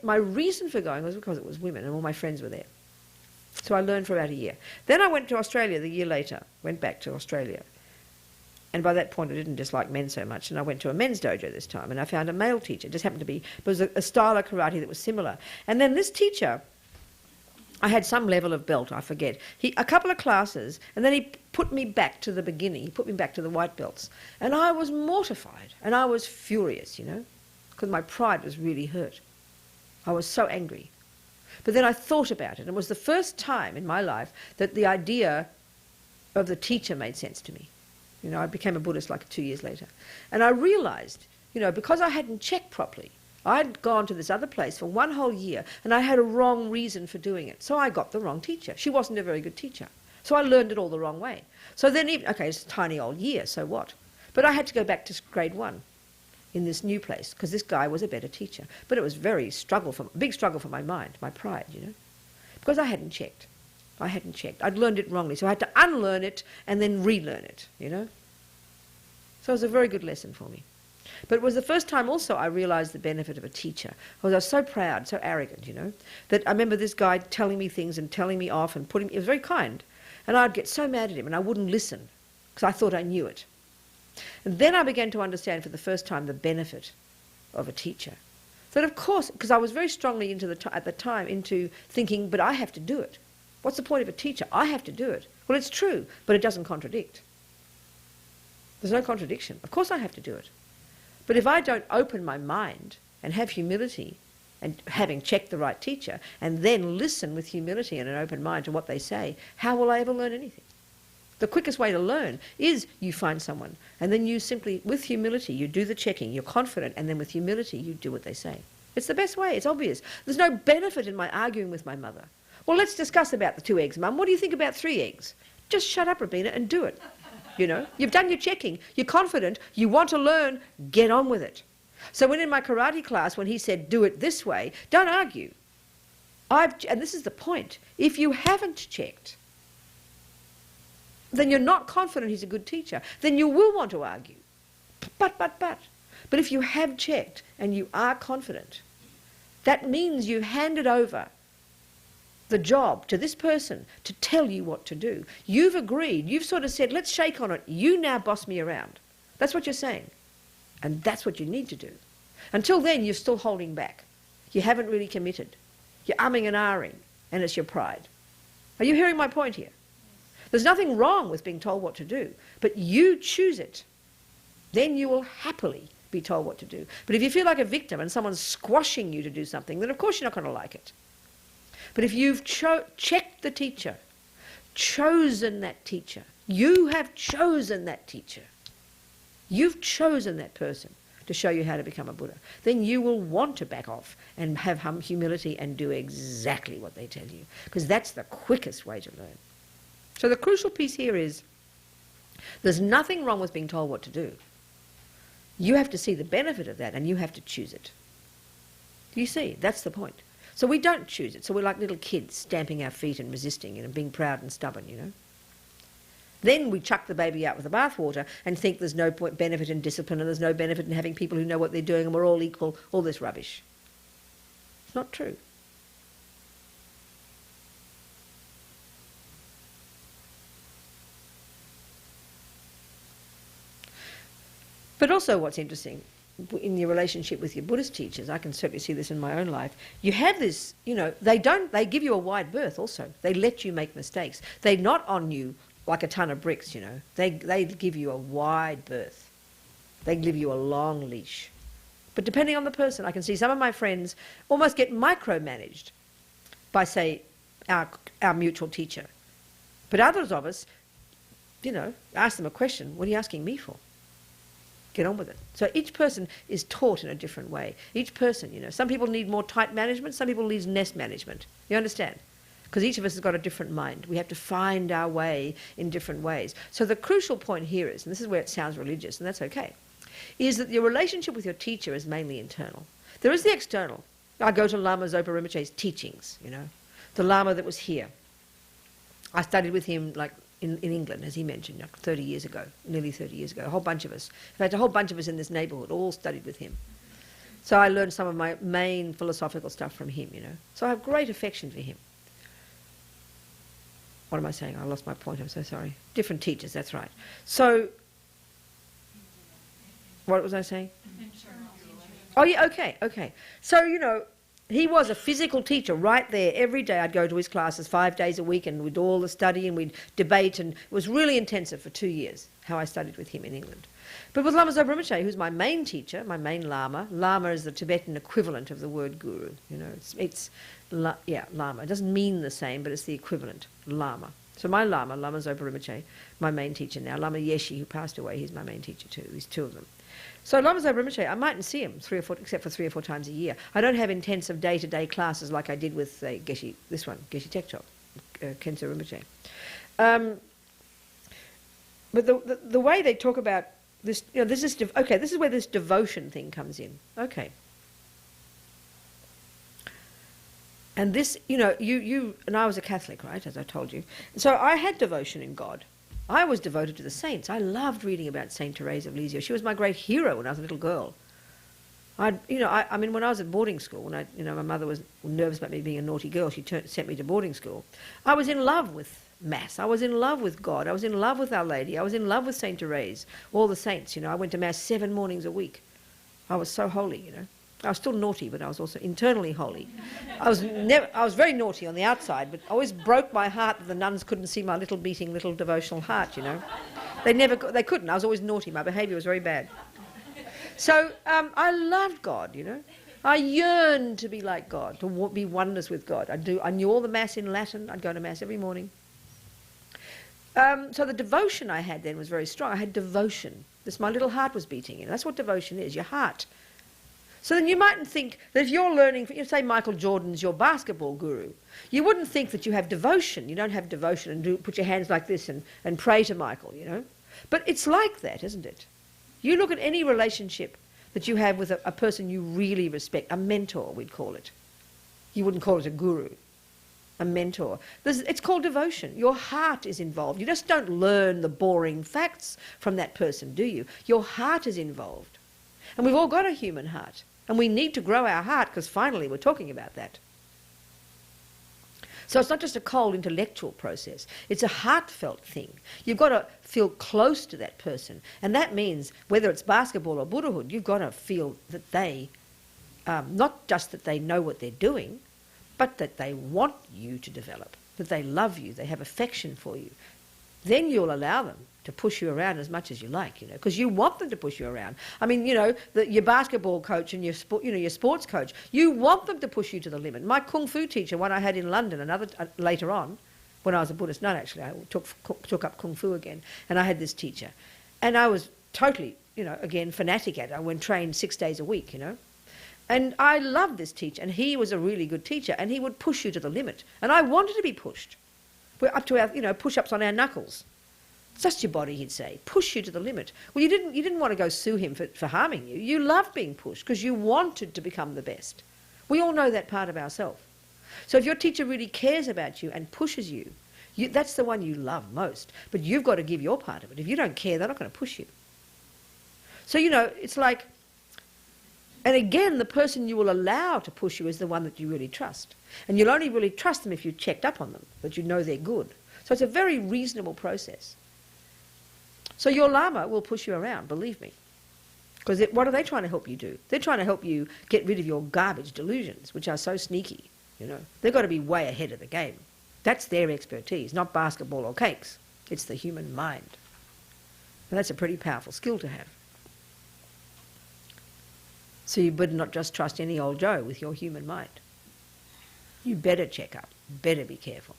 my reason for going was because it was women and all my friends were there. So I learned for about a year. Then I went to Australia the year later, went back to Australia. And by that point I didn't dislike men so much, and I went to a men's dojo this time, and I found a male teacher. It just happened to be, it was a style of karate that was similar. And then this teacher, I had some level of belt, I forget. A couple of classes, and then he put me back to the beginning. He put me back to the white belts. And I was mortified, and I was furious, you know, because my pride was really hurt. I was so angry. But then I thought about it, and it was the first time in my life that the idea of the teacher made sense to me. You know, I became a Buddhist like 2 years later. And I realised, you know, because I hadn't checked properly, I'd gone to this other place for 1 whole year, and I had a wrong reason for doing it. So I got the wrong teacher. She wasn't a very good teacher. So I learned it all the wrong way. So then, even, okay, it's a tiny old year, so what? But I had to go back to grade 1 in this new place because this guy was a better teacher. But it was big struggle for my mind, my pride, you know, because I hadn't checked. I'd learned it wrongly, so I had to unlearn it and then relearn it, you know. So it was a very good lesson for me. But it was the first time also I realised the benefit of a teacher. Because I was so proud, so arrogant, you know, that I remember this guy telling me things and telling me off and he was very kind. And I'd get so mad at him and I wouldn't listen because I thought I knew it. And then I began to understand for the first time the benefit of a teacher. That of course, because I was very strongly at the time into thinking, but I have to do it. What's the point of a teacher? I have to do it. Well, it's true, but it doesn't contradict. There's no contradiction. Of course I have to do it. But if I don't open my mind and have humility, and having checked the right teacher, and then listen with humility and an open mind to what they say, how will I ever learn anything? The quickest way to learn is you find someone, and then you simply, with humility, you do the checking, you're confident, and then with humility, you do what they say. It's the best way, it's obvious. There's no benefit in my arguing with my mother. Well, let's discuss about the 2 eggs, Mum. What do you think about 3 eggs? Just shut up, Robina, and do it. You know, you've done your checking, you're confident, you want to learn, get on with it. So when in my karate class, when he said, do it this way, don't argue. And this is the point. If you haven't checked, then you're not confident he's a good teacher. Then you will want to argue. But if you have checked and you are confident, that means you've handed over the job to this person to tell you what to do. You've agreed. You've sort of said, let's shake on it. You now boss me around. That's what you're saying. And that's what you need to do. Until then, you're still holding back. You haven't really committed. You're umming and ahhing, and it's your pride. Are you hearing my point here? There's nothing wrong with being told what to do, but you choose it. Then you will happily be told what to do. But if you feel like a victim and someone's squashing you to do something, then of course you're not going to like it. But if you've checked the teacher, chosen that teacher, you have chosen that teacher, you've chosen that person to show you how to become a Buddha, then you will want to back off and have humility and do exactly what they tell you, because that's the quickest way to learn. So the crucial piece here is there's nothing wrong with being told what to do. You have to see the benefit of that and you have to choose it. Do you see? That's the point. So we don't choose it. So we're like little kids stamping our feet and resisting and being proud and stubborn, you know. Then we chuck the baby out with the bathwater and think there's no benefit in discipline and there's no benefit in having people who know what they're doing and we're all equal, all this rubbish. It's not true. But also what's interesting, in your relationship with your Buddhist teachers, I can certainly see this in my own life, you have this, you know, they give you a wide berth also. They let you make mistakes. They're not on you like a ton of bricks, you know. They give you a wide berth. They give you a long leash. But depending on the person, I can see some of my friends almost get micromanaged by, say, our mutual teacher. But others of us, you know, ask them a question, what are you asking me for? Get on with it. So each person is taught in a different way. Each person, you know, some people need more tight management, some people need less management. You understand? Because each of us has got a different mind. We have to find our way in different ways. So the crucial point here is, and this is where it sounds religious, and that's okay, is that your relationship with your teacher is mainly internal. There is the external. I go to Lama Zopa Rinpoche's teachings, you know. The Lama that was here. I studied with him like in England, as he mentioned, like 30 years ago, nearly 30 years ago. A whole bunch of us. In fact, a whole bunch of us in this neighbourhood all studied with him. So I learned some of my main philosophical stuff from him, you know. So I have great affection for him. What am I saying? I lost my point, I'm so sorry. Different teachers, that's right. So, what was I saying? Oh yeah, okay. So, you know, he was a physical teacher right there every day. I'd go to his classes 5 days a week and we'd do all the study and we'd debate, and it was really intensive for 2 years, how I studied with him in England. But with Lama Zopa Rinpoche, who's my main teacher, my main Lama, Lama is the Tibetan equivalent of the word guru, you know, Lama. It doesn't mean the same, but it's the equivalent, Lama. So my Lama, Lama Zopa Rinpoche, my main teacher now, Lama Yeshe, who passed away, he's my main teacher too, there's 2 of them. So Lama Zopa Rinpoche, I mightn't see him except for 3 or 4 times a year. I don't have intensive day-to-day classes like I did with Geshe Tekchop, Khenso Rinpoche. But the way they talk about this, this is okay. This is where this devotion thing comes in. Okay. And this, you and I was a Catholic, right, as I told you. So I had devotion in God. I was devoted to the saints. I loved reading about Saint Teresa of Lisieux. She was my great hero when I was a little girl. I mean, when I was at boarding school, when my mother was nervous about me being a naughty girl, she sent me to boarding school. I was in love with Mass. I was in love with God. I was in love with Our Lady. I was in love with Saint Therese, all the saints. I went to Mass 7 mornings a week. I was so holy, I was still naughty, but I was also internally holy. I was very naughty on the outside, but always broke my heart that the nuns couldn't see my little beating, little devotional heart, They couldn't. I was always naughty. My behaviour was very bad. So I loved God, I yearned to be like God, to be oneness with God. I knew all the Mass in Latin. I'd go to Mass every morning. So the devotion I had then was very strong. I had devotion. My little heart was beating. That's what devotion is, your heart. So then you mightn't think that if you're learning, say Michael Jordan's your basketball guru, you wouldn't think that you have devotion. You don't have devotion and put your hands like this and pray to Michael, But it's like that, isn't it? You look at any relationship that you have with a person you really respect, a mentor, we'd call it. You wouldn't call it a guru, a mentor. It's called devotion. Your heart is involved. You just don't learn the boring facts from that person, do you? Your heart is involved. And we've all got a human heart. And we need to grow our heart because finally we're talking about that. So it's not just a cold intellectual process. It's a heartfelt thing. You've got to feel close to that person. And that means whether it's basketball or Buddhahood, you've got to feel that they, not just that they know what they're doing, but that they want you to develop, that they love you, they have affection for you. Then you'll allow them to push you around as much as you like, because you want them to push you around. I mean, your basketball coach and your sports coach, you want them to push you to the limit. My kung fu teacher, one I had in London, later on, when I was a Buddhist nun actually, I took up kung fu again, and I had this teacher, and I was totally, again, fanatic at it. I went trained 6 days a week, And I loved this teacher, and he was a really good teacher, and he would push you to the limit. And I wanted to be pushed. We're up to our, push-ups on our knuckles. It's just your body, he'd say. Push you to the limit. Well, you didn't want to go sue him for harming you. You loved being pushed because you wanted to become the best. We all know that part of ourselves. So if your teacher really cares about you and pushes you, that's the one you love most. But you've got to give your part of it. If you don't care, they're not going to push you. So, it's like... And again, the person you will allow to push you is the one that you really trust. And you'll only really trust them if you've checked up on them, that you know they're good. So it's a very reasonable process. So your Lama will push you around, believe me. Because what are they trying to help you do? They're trying to help you get rid of your garbage delusions, which are so sneaky. They've got to be way ahead of the game. That's their expertise, not basketball or cakes. It's the human mind. And that's a pretty powerful skill to have. So you better not just trust any old Joe with your human mind. You better check up, better be careful,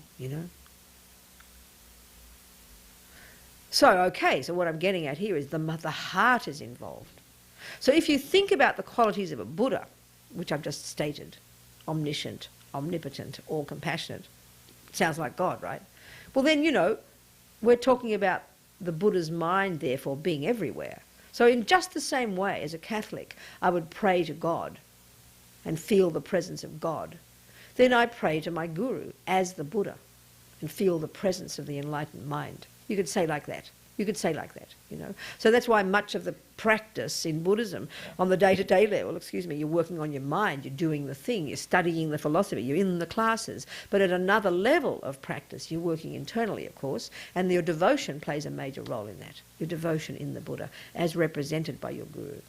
So, okay, so what I'm getting at here is the heart is involved. So if you think about the qualities of a Buddha, which I've just stated, omniscient, omnipotent, all compassionate, sounds like God, right? Well then, we're talking about the Buddha's mind, therefore, being everywhere. So in just the same way as a Catholic, I would pray to God and feel the presence of God. Then I pray to my Guru as the Buddha and feel the presence of the enlightened mind. You could say like that. So that's why much of the practice in Buddhism on the day-to-day level, you're working on your mind, you're doing the thing, you're studying the philosophy, you're in the classes. But at another level of practice, you're working internally, of course, and your devotion plays a major role in that. Your devotion in the Buddha, as represented by your Guru.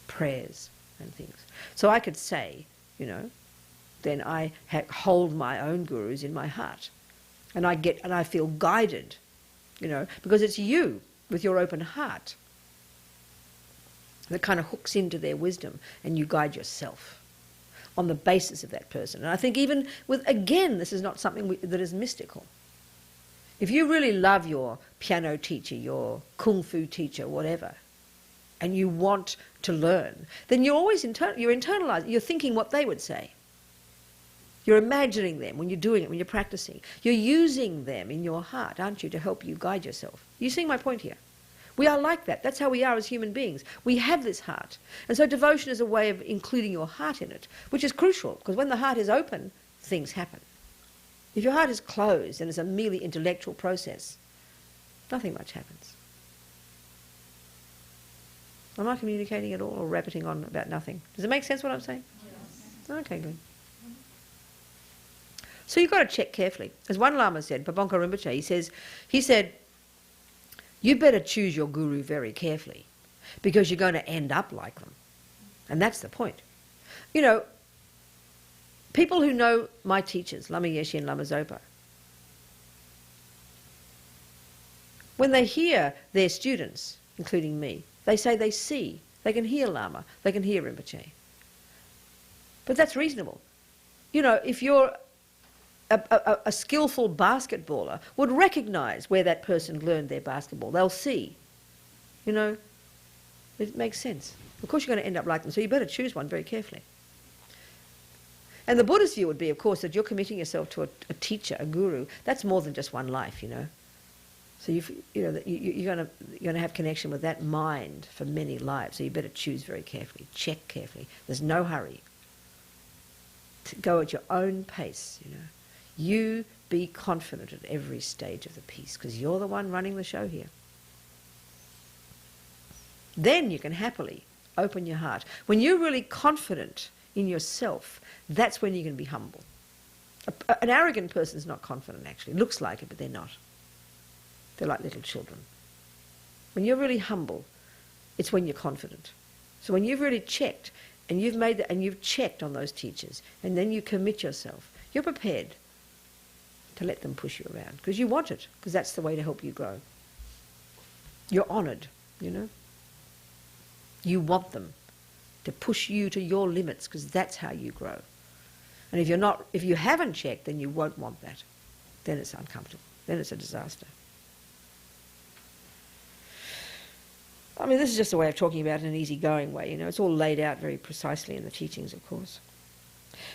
Prayers and things. So I could say, then I hold my own Gurus in my heart. And I feel guided, because it's you with your open heart that kind of hooks into their wisdom, and you guide yourself on the basis of that person. And I think even again, this is not something that is mystical. If you really love your piano teacher, your kung fu teacher, whatever, and you want to learn, then you're always you're internalizing, you're thinking what they would say. You're imagining them when you're doing it, when you're practicing. You're using them in your heart, aren't you, to help you guide yourself. You see my point here? We are like that. That's how we are as human beings. We have this heart. And so devotion is a way of including your heart in it, which is crucial, because when the heart is open, things happen. If your heart is closed and it's a merely intellectual process, nothing much happens. Am I communicating at all or rabbiting on about nothing? Does it make sense what I'm saying? Yes. Okay, good. So you've got to check carefully. As one Lama said, Pabonka Rinpoche, he said, you better choose your guru very carefully because you're going to end up like them. And that's the point. You know, people who know my teachers, Lama Yeshe and Lama Zopa, when they hear their students, including me, they say they see, they can hear Lama, they can hear Rinpoche. But that's reasonable. You know, if you're a skillful basketballer would recognise where that person learned their basketball. They'll see. You know, it makes sense. Of course you're going to end up like them, so you better choose one very carefully. And the Buddha's view would be, of course, that you're committing yourself to a teacher, a guru. That's more than just one life, you know. So you're going to have connection with that mind for many lives. So you better choose very carefully, check carefully. There's no hurry. Go at your own pace, you know. You be confident at every stage of the piece because you're the one running the show here. Then you can happily open your heart. When you're really confident in yourself, that's when you can be humble. An arrogant person is not confident, actually. Looks like it, but they're not. They're like little children. When you're really humble, it's when you're confident. So when you've really checked and you've made that, and you've checked on those teachers, and then you commit yourself, you're prepared to let them push you around because you want it, because that's the way to help you grow. You're honoured, you know. You want them to push you to your limits because that's how you grow. And if you haven't checked, then you won't want that. Then it's uncomfortable. Then it's a disaster. I mean, this is just a way of talking about it in an easygoing way, you know. It's all laid out very precisely in the teachings, of course.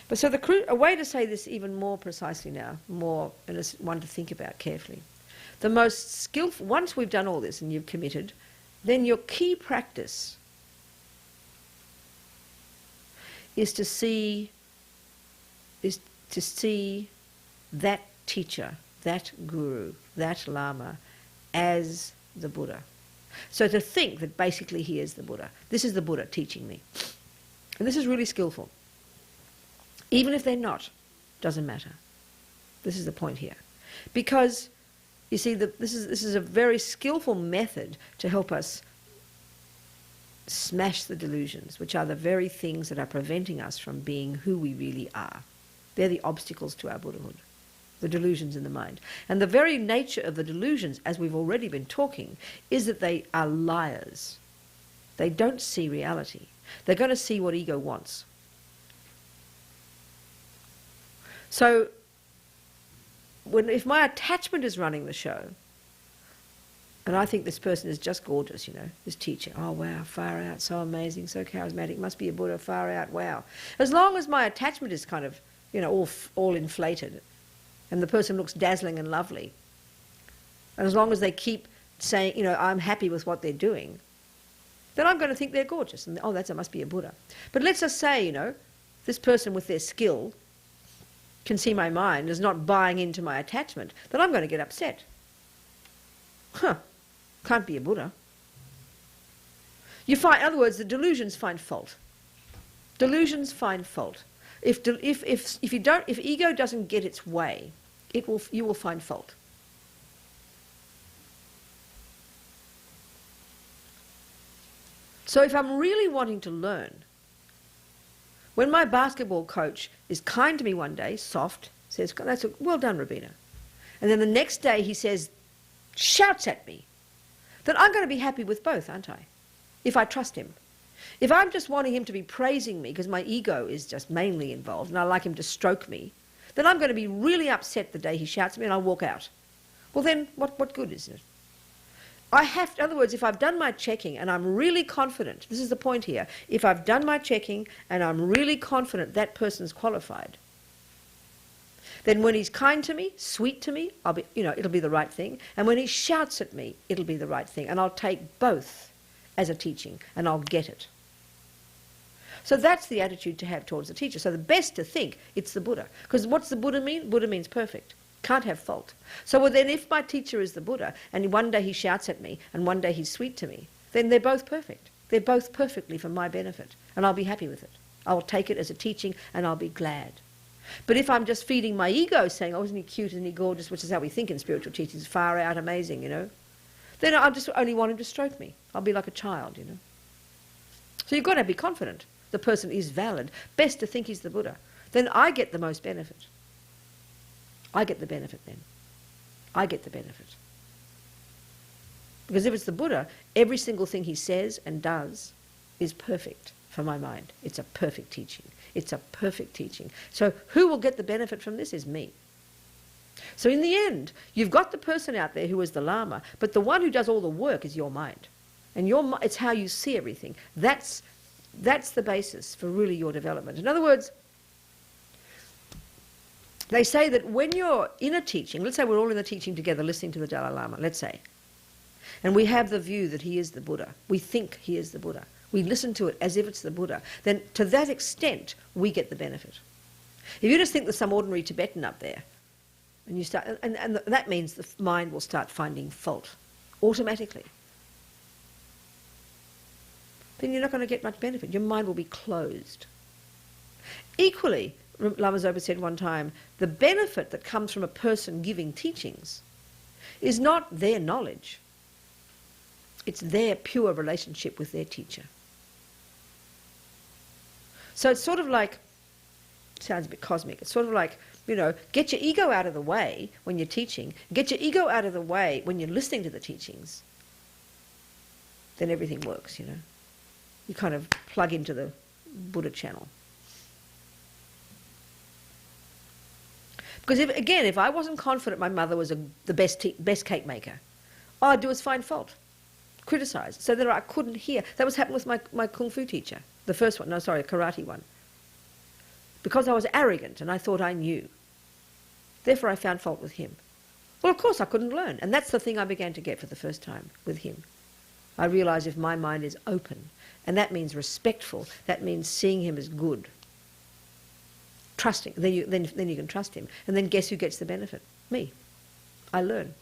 But so a way to say this even more precisely now, and it's one to think about carefully. The most skillful, once we've done all this and you've committed, then your key practice is to see that teacher, that guru, that Lama as the Buddha. So to think that basically he is the Buddha. This is the Buddha teaching me. And this is really skillful. Even if they're not, doesn't matter. This is the point here. Because, you see, this is a very skillful method to help us smash the delusions, which are the very things that are preventing us from being who we really are. They're the obstacles to our Buddhahood, the delusions in the mind. And the very nature of the delusions, as we've already been talking, is that they are liars. They don't see reality. They're going to see what ego wants. So, if my attachment is running the show, and I think this person is just gorgeous, you know, this teacher, oh wow, far out, so amazing, so charismatic, must be a Buddha, far out, wow. As long as my attachment is kind of, you know, all inflated, and the person looks dazzling and lovely, and as long as they keep saying, you know, I'm happy with what they're doing, then I'm going to think they're gorgeous, and oh, that must be a Buddha. But let's just say, you know, this person with their skill can see my mind as not buying into my attachment, then I'm going to get upset. Can't be a Buddha. You find, in other words, the delusions find fault. Delusions find fault. If ego doesn't get its way, you will find fault. So if I'm really wanting to learn, when my basketball coach is kind to me one day, soft, says, well done, Robina. And then the next day he says, shouts at me, then I'm going to be happy with both, aren't I? If I trust him. If I'm just wanting him to be praising me because my ego is just mainly involved and I like him to stroke me, then I'm going to be really upset the day he shouts at me and I'll walk out. Well then, what good is it? In other words, if I've done my checking and I'm really confident, this is the point here, if I've done my checking and I'm really confident that person's qualified, Then when he's kind to me, sweet to me, I'll be, it'll be the right thing. And when he shouts at me, it'll be the right thing. And I'll take both as a teaching, and I'll get it. So that's the attitude to have towards the teacher. So the best to think, it's the Buddha. Because what's the Buddha mean? Buddha means perfect. Can't have fault. So then if my teacher is the Buddha, and one day he shouts at me, and one day he's sweet to me, then they're both perfect. They're both perfectly for my benefit. And I'll be happy with it. I'll take it as a teaching, and I'll be glad. But if I'm just feeding my ego, saying, oh, isn't he cute, isn't he gorgeous, which is how we think in spiritual teachings, far out, amazing, then I'll just only want him to stroke me. I'll be like a child, So you've got to be confident the person is valid. Best to think he's the Buddha. Then I get the most benefit. I get the benefit then. I get the benefit. Because if it's the Buddha, every single thing he says and does is perfect for my mind. It's a perfect teaching. It's a perfect teaching. So who will get the benefit from this is me. So in the end, you've got the person out there who is the Lama, but the one who does all the work is your mind. And it's how you see everything. That's the basis for really your development. In other words, they say that when you're in a teaching, let's say we're all in the teaching together listening to the Dalai Lama, let's say, and we have the view that he is the Buddha. We think he is the Buddha. We listen to it as if it's the Buddha. Then to that extent, we get the benefit. If you just think there's some ordinary Tibetan up there, and you start, and that means the mind will start finding fault automatically. Then you're not going to get much benefit. Your mind will be closed. Equally, Lama Zopa said one time, the benefit that comes from a person giving teachings is not their knowledge. It's their pure relationship with their teacher. So it's sort of like, sounds a bit cosmic, it's sort of like, get your ego out of the way when you're teaching, get your ego out of the way when you're listening to the teachings, then everything works, You kind of plug into the Buddha channel. Because if I wasn't confident my mother was the best cake maker, all I'd do is find fault, criticise, so that I couldn't hear. That was happening with my kung fu teacher, the first one, karate one. Because I was arrogant and I thought I knew. Therefore I found fault with him. Well, of course I couldn't learn. And that's the thing I began to get for the first time with him. I realised if my mind is open, and that means respectful, that means seeing him as good, trusting, then you can trust him. And then guess who gets the benefit? Me. I learn.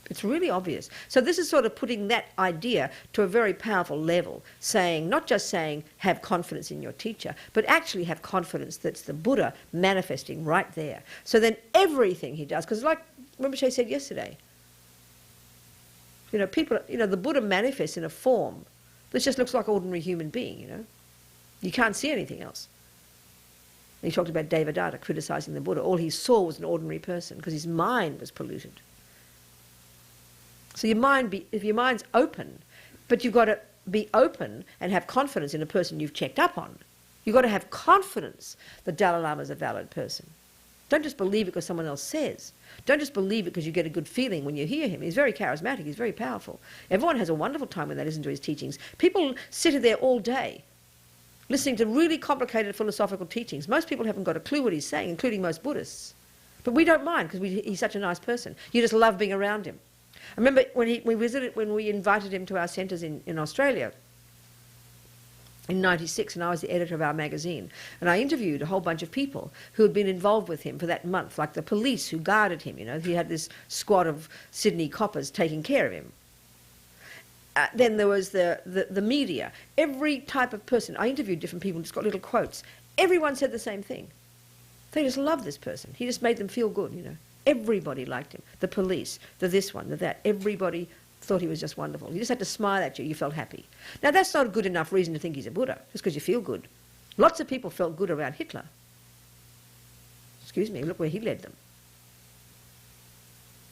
It's really obvious. So this is sort of putting that idea to a very powerful level, saying, not just saying have confidence in your teacher, but actually have confidence that's the Buddha manifesting right there. So then everything he does, because like Rinpoche said yesterday, people, the Buddha manifests in a form that just looks like an ordinary human being, You can't see anything else. And he talked about Devadatta criticising the Buddha. All he saw was an ordinary person because his mind was polluted. So if your mind's open, but you've got to be open and have confidence in a person you've checked up on. You've got to have confidence that Dalai Lama is a valid person. Don't just believe it because someone else says. Don't just believe it because you get a good feeling when you hear him. He's very charismatic, he's very powerful. Everyone has a wonderful time when they listen to his teachings. People sit there all day listening to really complicated philosophical teachings. Most people haven't got a clue what he's saying, including most Buddhists. But we don't mind because he's such a nice person. You just love being around him. I remember when we invited him to our centres in Australia in '96, and I was the editor of our magazine, and I interviewed a whole bunch of people who had been involved with him for that month, like the police who guarded him. He had this squad of Sydney coppers taking care of him. Then there was the media. Every type of person. I interviewed different people and just got little quotes. Everyone said the same thing. They just loved this person. He just made them feel good, Everybody liked him. The police, the this one, the that. Everybody thought he was just wonderful. You just had to smile at you. You felt happy. Now, that's not a good enough reason to think he's a Buddha, just because you feel good. Lots of people felt good around Hitler. Excuse me, look where he led them.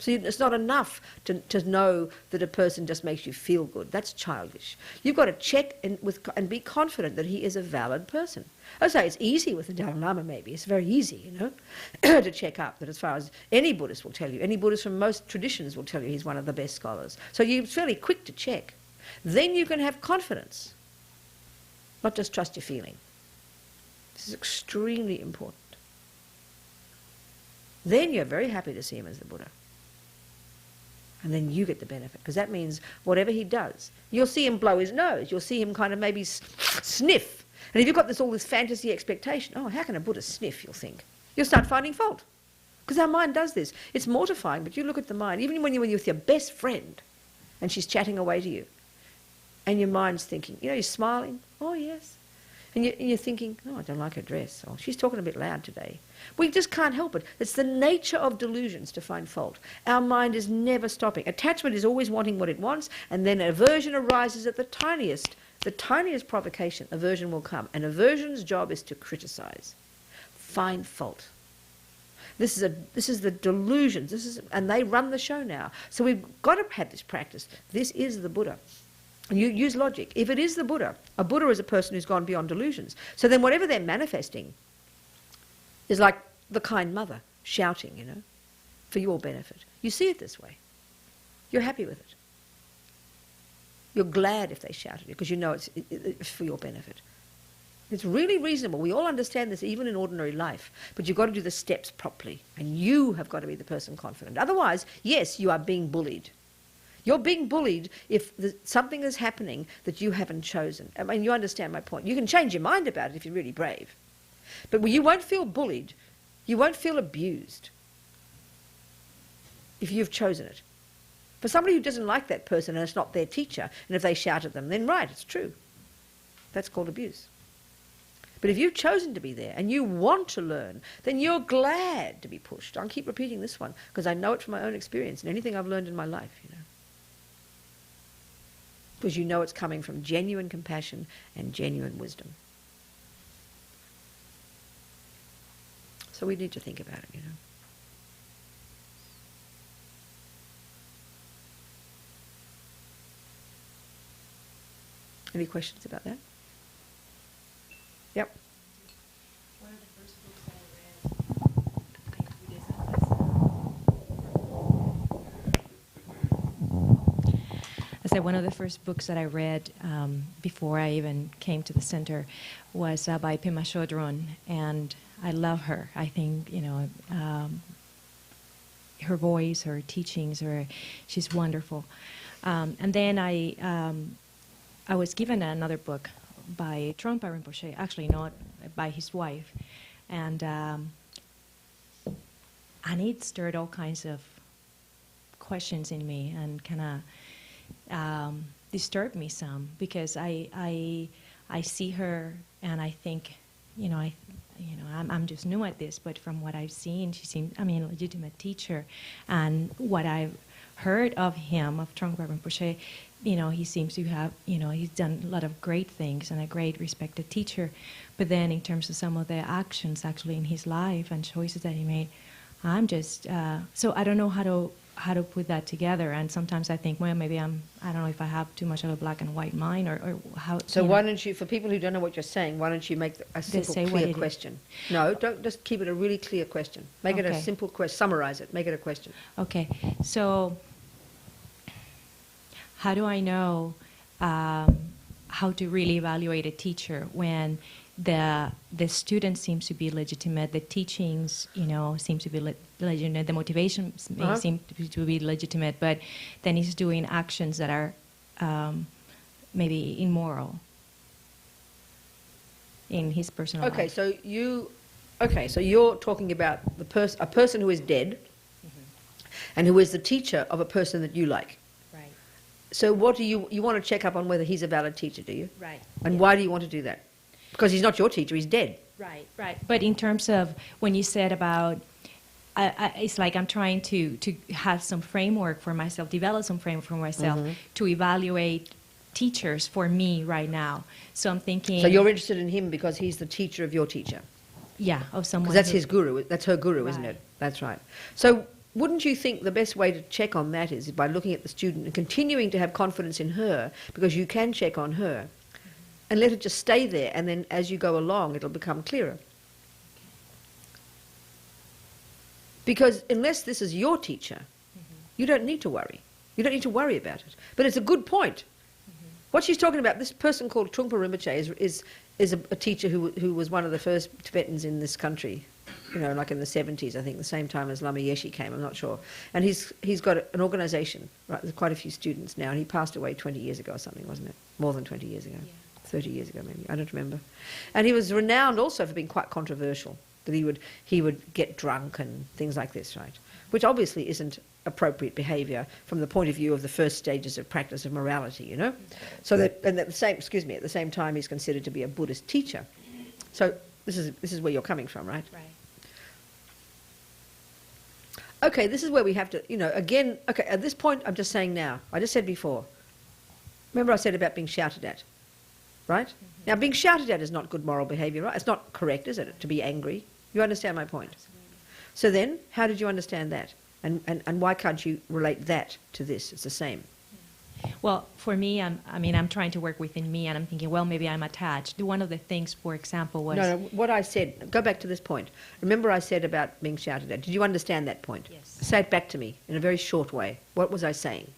So it's not enough to know that a person just makes you feel good. That's childish. You've got to check and be confident that he is a valid person. I say it's easy with the Dalai Lama maybe. It's very easy, to check up that as far as any Buddhist will tell you, any Buddhist from most traditions will tell you he's one of the best scholars. So you're fairly quick to check. Then you can have confidence, not just trust your feeling. This is extremely important. then you're very happy to see him as the Buddha. And then you get the benefit, because that means whatever he does, you'll see him blow his nose, you'll see him kind of maybe sniff. And if you've got all this fantasy expectation, oh, how can a Buddha sniff, you'll think. You'll start finding fault. Because our mind does this. It's mortifying, but you look at the mind, even when you're with your best friend and she's chatting away to you, and your mind's thinking, you're smiling, oh yes. And you're thinking, oh, I don't like her dress, or she's talking a bit loud today. We just can't help it. It's the nature of delusions to find fault. Our mind is never stopping. Attachment is always wanting what it wants, and then aversion arises at the tiniest provocation. Aversion will come. And aversion's job is to criticize, find fault. This is the delusions. And they run the show now. So we've got to have this practice. This is the Buddha. And you use logic. If it is the Buddha, a Buddha is a person who's gone beyond delusions. So then whatever they're manifesting is like the kind mother shouting, for your benefit. You see it this way. You're happy with it. You're glad if they shout at you because you know it's for your benefit. It's really reasonable. We all understand this even in ordinary life. But you've got to do the steps properly. And you have got to be the person confident. Otherwise, yes, you are being bullied. You're being bullied if something is happening that you haven't chosen. I mean, you understand my point. You can change your mind about it if you're really brave. But you won't feel bullied. You won't feel abused if you've chosen it. For somebody who doesn't like that person and it's not their teacher, and if they shout at them, then right, it's true. That's called abuse. But if you've chosen to be there and you want to learn, then you're glad to be pushed. I'll keep repeating this one because I know it from my own experience and anything I've learned in my life, Because you know it's coming from genuine compassion and genuine wisdom. So we need to think about it, Any questions about that? Yep. One of the first books one of the first books that I read before I even came to the center was by Pema Chodron, and I love her. I think, her voice, her teachings, she's wonderful. And then I was given another book by Trungpa Rinpoche, actually not by his wife, and it stirred all kinds of questions in me and kind of disturbed me some, because I see her and I think, I'm just new at this, but from what I've seen, she seems, a legitimate teacher, and what I've heard of him, of Trungpa Rinpoche, he seems to have, he's done a lot of great things and a great respected teacher. But then in terms of some of the actions actually in his life and choices that he made, I'm just, so I don't know how to put that together. And sometimes I think, well, maybe I don't know if I have too much of a black and white mind or how. So why don't you, for people who don't know what you're saying, why don't you make a simple, clear question? No, don't just keep it a really clear question. Make it a simple question, summarize it, make it a question. Okay, so how do I know how to really evaluate a teacher when the student seems to be legitimate, the teachings, seem to be legitimate, the motivation may seem to be legitimate, but then he's doing actions that are maybe immoral in his personal life. So you're talking about a person who is dead, and who is the teacher of a person that you like. Right. So what do you want to check up on whether he's a valid teacher, do you? Right. And why do you want to do that? Because he's not your teacher, he's dead. Right, right. But in terms of when you said about, it's like I'm trying to have some framework for myself, develop some framework for myself to evaluate teachers for me right now. So I'm thinking... So you're interested in him because he's the teacher of your teacher? Yeah, of someone. Because that's his guru, that's her guru, isn't it? That's right. So wouldn't you think the best way to check on that is by looking at the student and continuing to have confidence in her, because you can check on her, and let it just stay there, and then as you go along it'll become clearer. Because unless this is your teacher, you don't need to worry. You don't need to worry about it. But it's a good point. What she's talking about, this person called Trungpa Rinpoche is a teacher who was one of the first Tibetans in this country. you know, like in the 70s, I think, the same time as Lama Yeshe came, I'm not sure. And he's got an organisation, right, there's quite a few students now, and he passed away 20 years ago or something, wasn't it? More than 20 years ago. Yeah. 30 years ago maybe, I don't remember. And he was renowned also for being quite controversial, that he would get drunk and things like this, right? Which obviously isn't appropriate behaviour from the point of view of the first stages of practice of morality, you know? So that, and at the same time he's considered to be a Buddhist teacher. So this is where you're coming from, right? Right. Okay, this is where we have to, you know, again, okay, at this point I'm just saying now, I just said before, remember I said about being shouted at, right? Mm-hmm. Now being shouted at is not good moral behaviour, right? It's not correct, is it, to be angry? You understand my point? Absolutely. So then, how did you understand that? And why can't you relate that to this? It's the same. Well, for me, I'm trying to work within me, and I'm thinking, well, maybe I'm attached. One of the things, for example, was... No, what I said, go back to this point. Remember I said about being shouted at. Did you understand that point? Yes. Say it back to me in a very short way. What was I saying?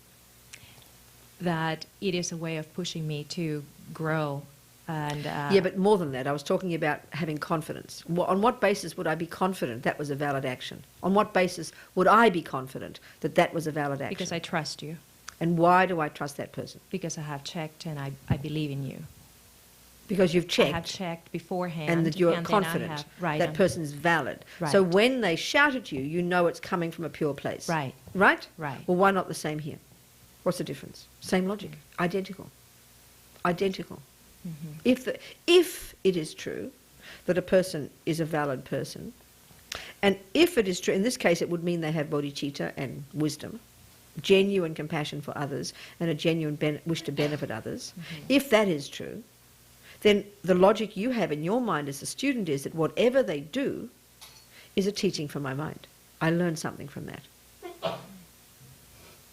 That it is a way of pushing me to grow. And yeah, but more than that, I was talking about having confidence. On what basis would I be confident that was a valid action? On what basis would I be confident that that was a valid action? Because I trust you. And why do I trust that person? Because I have checked and I believe in you. Because you've checked. I have checked beforehand. And that you're confident right, that person is valid. Right. So when they shout at you, you know it's coming from a pure place. Right. Right? Right. Well, why not the same here? What's the difference? Same logic. Identical. Identical. Mm-hmm. If it is true that a person is a valid person, and if it is true, in this case it would mean they have bodhicitta and wisdom, genuine compassion for others, and a genuine wish to benefit others, if that is true, then the logic you have in your mind as a student is that whatever they do is a teaching from my mind. I learn something from that.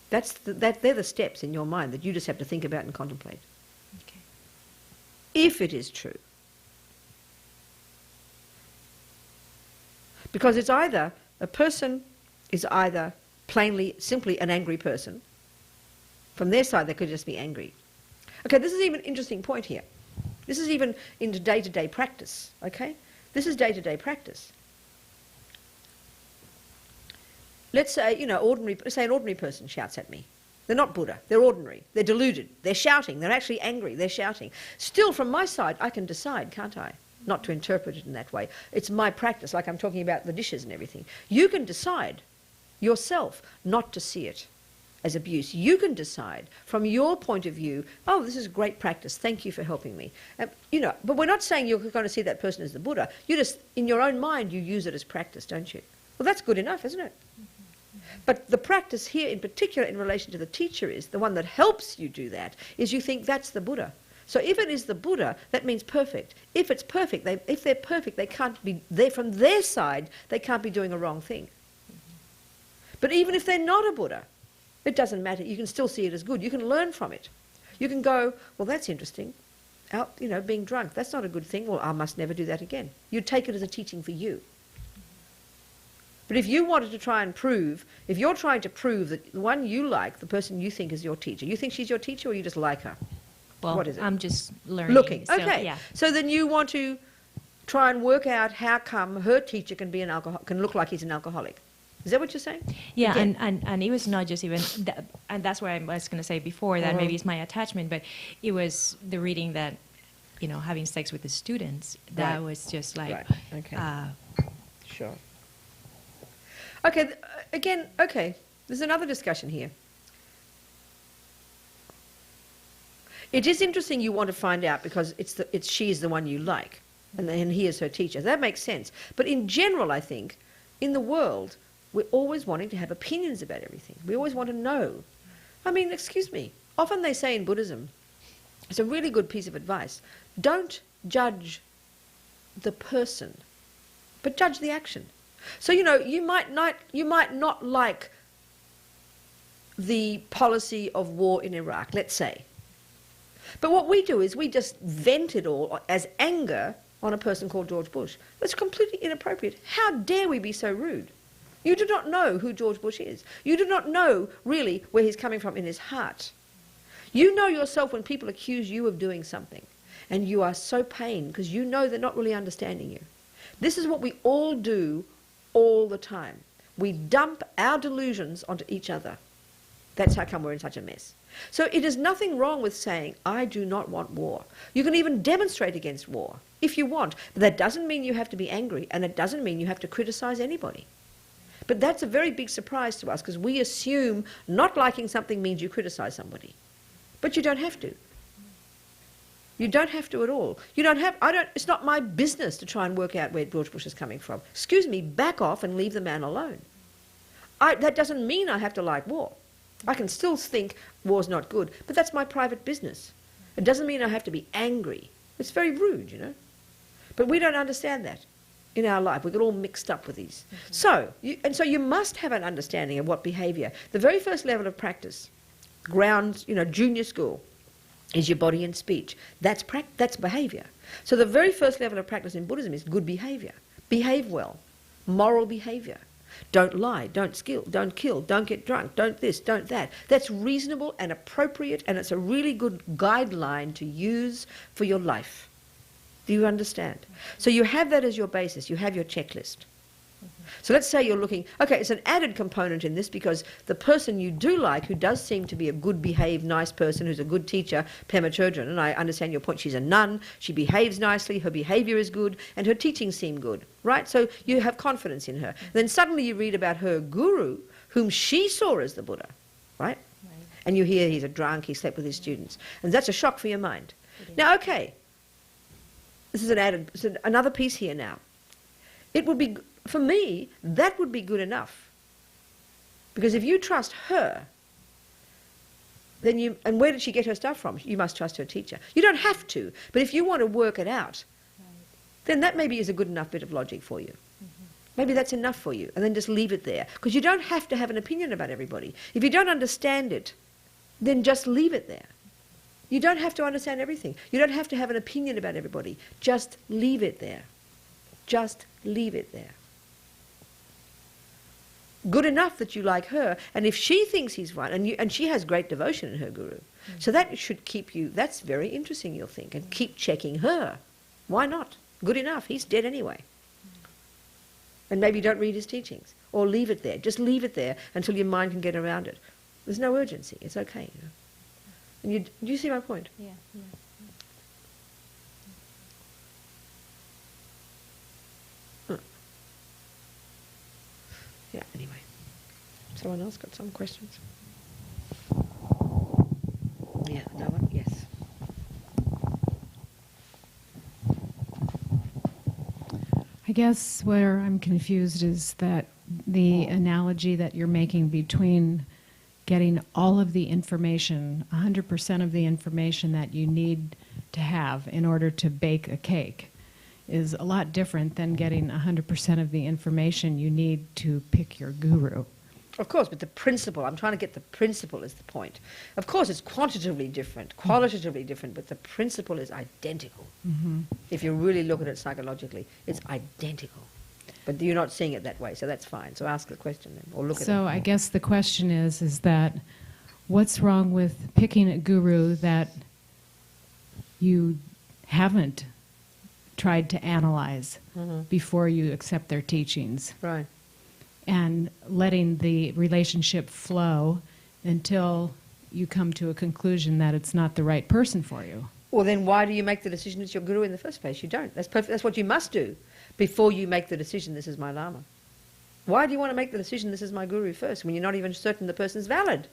They're the steps in your mind that you just have to think about and contemplate. Okay. If it is true. Because it's either, a person is either plainly, simply an angry person. From their side, they could just be angry. Okay, this is even an interesting point here. This is even into day-to-day practice, okay? This is day-to-day practice. Let's say, you know, say an ordinary person shouts at me. They're not Buddha, they're ordinary, they're deluded, they're shouting, they're actually angry, they're shouting. Still, from my side, I can decide, can't I? Not to interpret it in that way. It's my practice, like I'm talking about the dishes and everything. You can decide yourself not to see it as abuse. You can decide from your point of view, oh, this is great practice, thank you for helping me. You know, but we're not saying you're going to see that person as the Buddha. You just, in your own mind, you use it as practice, don't you? Well, that's good enough, isn't it? But the practice here in particular in relation to the teacher is, the one that helps you do that, is you think that's the Buddha. So if it is the Buddha, that means perfect. If it's perfect, if they're perfect, they can't be, from their side, they can't be doing a wrong thing. But even if they're not a Buddha, it doesn't matter. You can still see it as good. You can learn from it. You can go, well, that's interesting. Out, you know, being drunk, that's not a good thing. Well, I must never do that again. You take it as a teaching for you. But if you wanted to try and prove, if you're trying to prove that the one you like, the person you think is your teacher, you think she's your teacher or you just like her? Well, what is it? I'm just learning. Looking. So, okay. Yeah. So then you want to try and work out how come her teacher can look like he's an alcoholic. Is that what you're saying? Yeah, Again. and it was not just even, and that's what I was going to say before, that maybe it's my attachment, but it was the reading that, you know, having sex with the students, that was just like... Right, okay. Sure. Okay, again, okay, there's another discussion here. It is interesting you want to find out because she is the one you like, and he is her teacher. That makes sense. But in general, I think, in the world, we're always wanting to have opinions about everything. We always want to know. I mean, excuse me, often they say in Buddhism, it's a really good piece of advice, don't judge the person, but judge the action. So, you know, you might not like the policy of war in Iraq, let's say. But what we do is we just vent it all as anger on a person called George Bush. That's completely inappropriate. How dare we be so rude? You do not know who George Bush is. You do not know really where he's coming from in his heart. You know yourself when people accuse you of doing something and you are so pained because you know they're not really understanding you. This is what we all do all the time. We dump our delusions onto each other. That's how come we're in such a mess. So it is nothing wrong with saying, I do not want war. You can even demonstrate against war if you want. But that doesn't mean you have to be angry, and it doesn't mean you have to criticize anybody. But that's a very big surprise to us, because we assume not liking something means you criticize somebody. But you don't have to. You don't have to at all. It's not my business to try and work out where George Bush is coming from. Excuse me, back off and leave the man alone. That doesn't mean I have to like war. I can still think war's not good, but that's my private business. It doesn't mean I have to be angry. It's very rude, you know. But we don't understand that in our life. We get all mixed up with these. So you must have an understanding of what behaviour. The very first level of practice, ground, junior school, is your body and speech. That's behaviour. So the very first level of practice in Buddhism is good behaviour. Behave well. Moral behaviour. Don't lie, don't kill, don't get drunk, don't this, don't that. That's reasonable and appropriate, and it's a really good guideline to use for your life. Do you understand? So you have that as your basis. You have your checklist. So let's say you're looking, okay, it's an added component in this, because the person you do like, who does seem to be a good behaved, nice person, who's a good teacher, Pema Chodron, and I understand your point, she's a nun, she behaves nicely, her behaviour is good, and her teachings seem good, right? So you have confidence in her. Then suddenly you read about her guru, whom she saw as the Buddha, right? And you hear he's a drunk, he slept with his students. And that's a shock for your mind. Now, okay, this is another piece here now. It would be, for me, that would be good enough. Because if you trust her, then and where did she get her stuff from? You must trust her teacher. You don't have to, but if you want to work it out, then that maybe is a good enough bit of logic for you. Maybe that's enough for you, and then just leave it there. Because you don't have to have an opinion about everybody. If you don't understand it, then just leave it there. You don't have to understand everything. You don't have to have an opinion about everybody. Just leave it there. Just leave it there. Good enough that you like her, and if she thinks he's right, and she has great devotion in her guru, so that should keep you, that's very interesting, you'll think, and keep checking her. Why not? Good enough, he's dead anyway. And maybe don't read his teachings, or leave it there. Just leave it there until your mind can get around it. There's no urgency, it's okay. And do you see my point? Yeah. Yeah, anyway. Someone else got some questions? Yeah, no one? Yes. I guess where I'm confused is that the analogy that you're making between getting all of the information, 100% of the information that you need to have in order to bake a cake, is a lot different than getting 100% of the information you need to pick your guru. Of course, but the principle, I'm trying to get the principle is the point. Of course, it's quantitatively different, qualitatively different, but the principle is identical. If you really look at it psychologically, it's identical. But you're not seeing it that way, so that's fine. So ask the question then, or look at it. So I guess the question is that what's wrong with picking a guru that you haven't tried to analyze before you accept their teachings? Right. And letting the relationship flow until you come to a conclusion that it's not the right person for you. Well, then why do you make the decision it's your guru in the first place? You don't. That's perfect. That's what you must do before you make the decision, this is my Lama. Why do you want to make the decision, this is my guru, first, when you're not even certain the person's valid?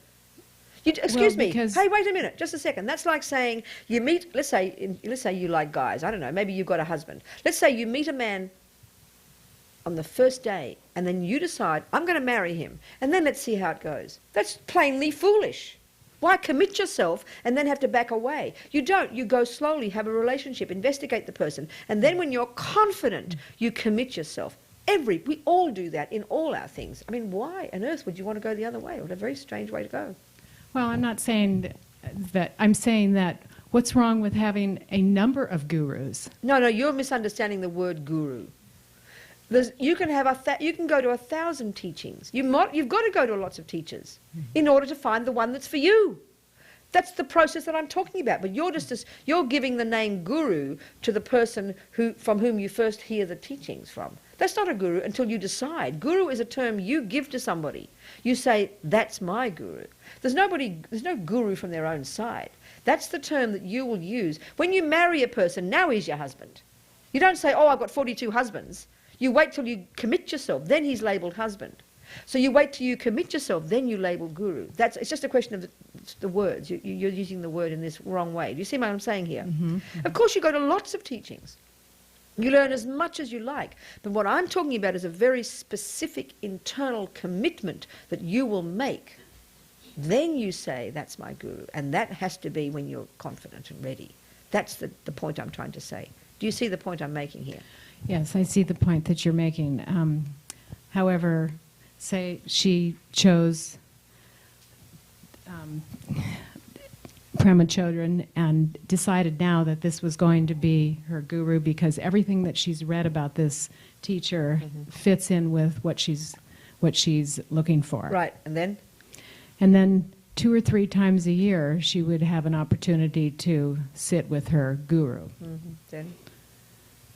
Excuse me. Hey, wait a minute. Just a second. That's like saying you meet, let's say you like guys. I don't know. Maybe you've got a husband. Let's say you meet a man on the first day, and then you decide, I'm going to marry him, and then let's see how it goes. That's plainly foolish. Why commit yourself and then have to back away? You don't. You go slowly, have a relationship, investigate the person, and then when you're confident, you commit yourself. We all do that in all our things. I mean, why on earth would you want to go the other way? What a very strange way to go. Well, I'm not saying that. I'm saying that what's wrong with having a number of gurus? No, you're misunderstanding the word guru. You can go to 1,000 teachings. You've got to go to lots of teachers in order to find the one that's for you. That's the process that I'm talking about. But you're giving the name guru to the person from whom you first hear the teachings from. That's not a guru until you decide. Guru is a term you give to somebody. You say, that's my guru. There's no guru from their own side. That's the term that you will use. When you marry a person, now he's your husband. You don't say, oh, I've got 42 husbands. You wait till you commit yourself, then he's labelled husband. So you wait till you commit yourself, then you label guru. It's just a question of the words. You're using the word in this wrong way. Do you see what I'm saying here? Mm-hmm. Mm-hmm. Of course, you go to lots of teachings. You learn as much as you like. But what I'm talking about is a very specific internal commitment that you will make. Then you say, that's my guru. And that has to be when you're confident and ready. That's the point I'm trying to say. Do you see the point I'm making here? Yes, I see the point that you're making. However, say she chose Brahmacharya and decided now that this was going to be her guru because everything that she's read about this teacher fits in with what she's looking for. Right, and then? And then 2 or 3 times a year, she would have an opportunity to sit with her guru. Then?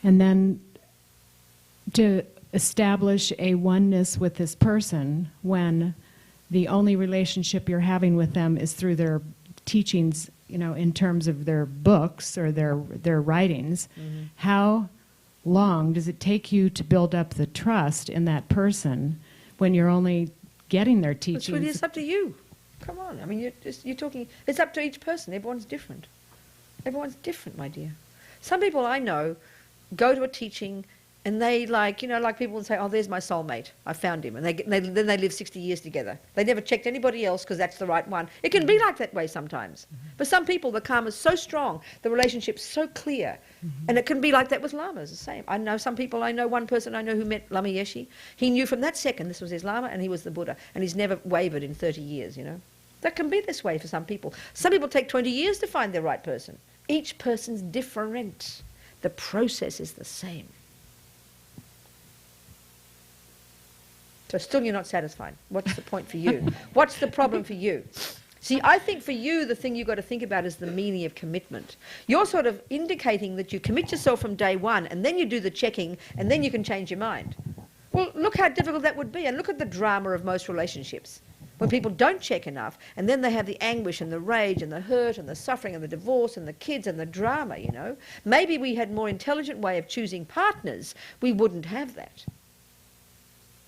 And then to establish a oneness with this person when the only relationship you're having with them is through their teachings, in terms of their books or their writings. How long does it take you to build up the trust in that person when you're only getting their teachings? It's up to you. Come on. I mean, you're talking, it's up to each person. Everyone's different. Everyone's different, my dear. Some people I know go to a teaching and they like people would say, oh, there's my soulmate. I found him. And then they live 60 years together. They never checked anybody else because that's the right one. It can be like that way sometimes. But some people, the karma's so strong, the relationship's so clear. And it can be like that with lamas, the same. I know some people, one person I know who met Lama Yeshe. He knew from that second this was his lama and he was the Buddha. And he's never wavered in 30 years, That can be this way for some people. Some people take 20 years to find their right person. Each person's different. The process is the same. So still you're not satisfied. What's the point for you? What's the problem for you? See, I think for you, the thing you've got to think about is the meaning of commitment. You're sort of indicating that you commit yourself from day one and then you do the checking and then you can change your mind. Well, look how difficult that would be, and look at the drama of most relationships. When people don't check enough and then they have the anguish and the rage and the hurt and the suffering and the divorce and the kids and the drama, Maybe we had a more intelligent way of choosing partners, we wouldn't have that.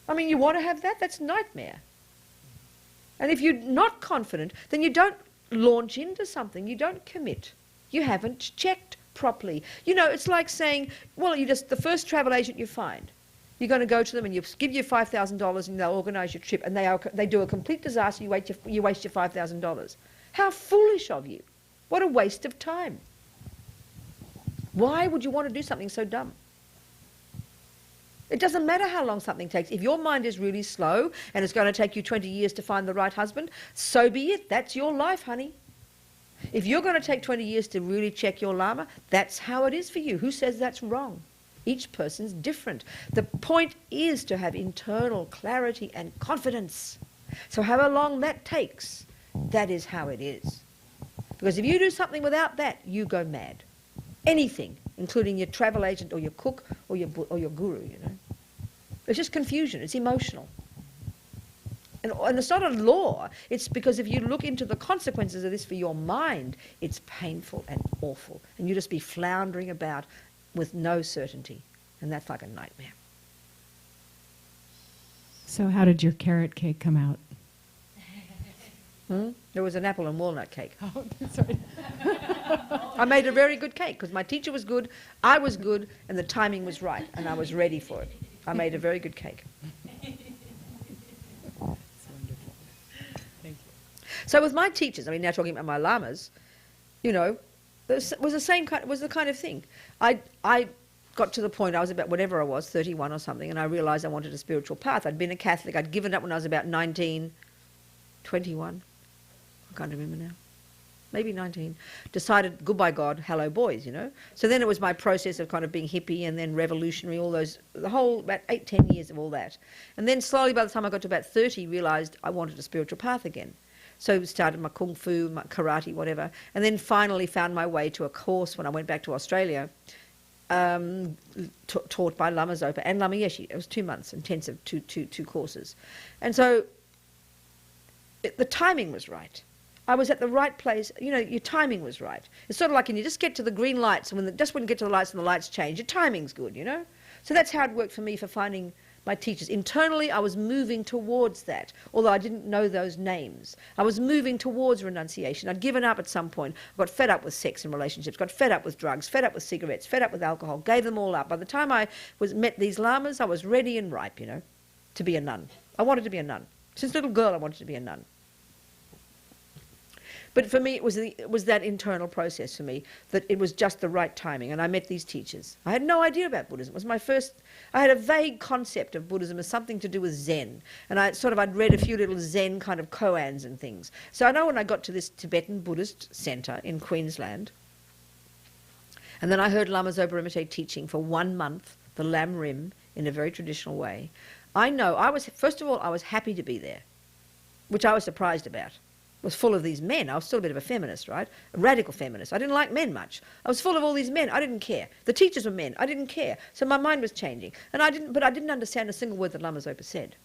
I mean, you want to have that? That's nightmare. And if you're not confident, then you don't launch into something. You don't commit. You haven't checked properly. It's like saying, well, the first travel agent you find, you're going to go to them and you give you $5,000 and they'll organise your trip, and they do a complete disaster. You waste your $5,000. How foolish of you. What a waste of time. Why would you want to do something so dumb? It doesn't matter how long something takes. If your mind is really slow and it's going to take you 20 years to find the right husband, so be it. That's your life, honey. If you're going to take 20 years to really check your lama, that's how it is for you. Who says that's wrong? Each person's different. The point is to have internal clarity and confidence. So however long that takes, that is how it is. Because if you do something without that, you go mad. Anything, including your travel agent or your cook or your guru, It's just confusion. It's emotional. And it's not a law. It's because if you look into the consequences of this for your mind, it's painful and awful. And you just be floundering about with no certainty. And that's like a nightmare. So how did your carrot cake come out? There was an apple and walnut cake. Oh, sorry. I made a very good cake because my teacher was good, I was good, and the timing was right, and I was ready for it. I made a very good cake. That's wonderful. Thank you. So with my teachers, now talking about my lamas, it was the kind of thing. I got to the point, I was about whatever I was, 31 or something, and I realised I wanted a spiritual path. I'd been a Catholic. I'd given up when I was about 19, 21. I can't remember now. Maybe 19, decided, goodbye God, hello boys, So then it was my process of kind of being hippie and then revolutionary, the whole, about 8, 10 years of all that. And then slowly by the time I got to about 30, realised I wanted a spiritual path again. So started my kung fu, my karate, whatever, and then finally found my way to a course when I went back to Australia taught by Lama Zopa and Lama Yeshe. It was 2 months, intensive, two courses. And so the timing was right. I was at the right place. You know, your timing was right. It's sort of like when you just get to the green lights, and just when you get to the lights and the lights change, your timing's good, you know? So that's how it worked for me for finding my teachers. Internally, I was moving towards that, although I didn't know those names. I was moving towards renunciation. I'd given up at some point. I got fed up with sex and relationships, got fed up with drugs, fed up with cigarettes, fed up with alcohol, gave them all up. By the time I met these lamas, I was ready and ripe, you know, to be a nun. I wanted to be a nun. Since a little girl, I wanted to be a nun. But for me, it was that internal process for me, that it was just the right timing, and I met these teachers. I had no idea about Buddhism. It was my first, I had a vague concept of Buddhism as something to do with Zen, and I'd read a few little Zen kind of koans and things. So I know when I got to this Tibetan Buddhist centre in Queensland, and then I heard Lama Zopa Rinpoche teaching for 1 month, the Lam Rim, in a very traditional way. I know, first of all, I was happy to be there, which I was surprised about. Was full of these men. I was still a bit of a feminist, right? A radical feminist. I didn't like men much. I was full of all these men. I didn't care. The teachers were men. I didn't care. So my mind was changing. But I didn't understand a single word that Lama Zopa said.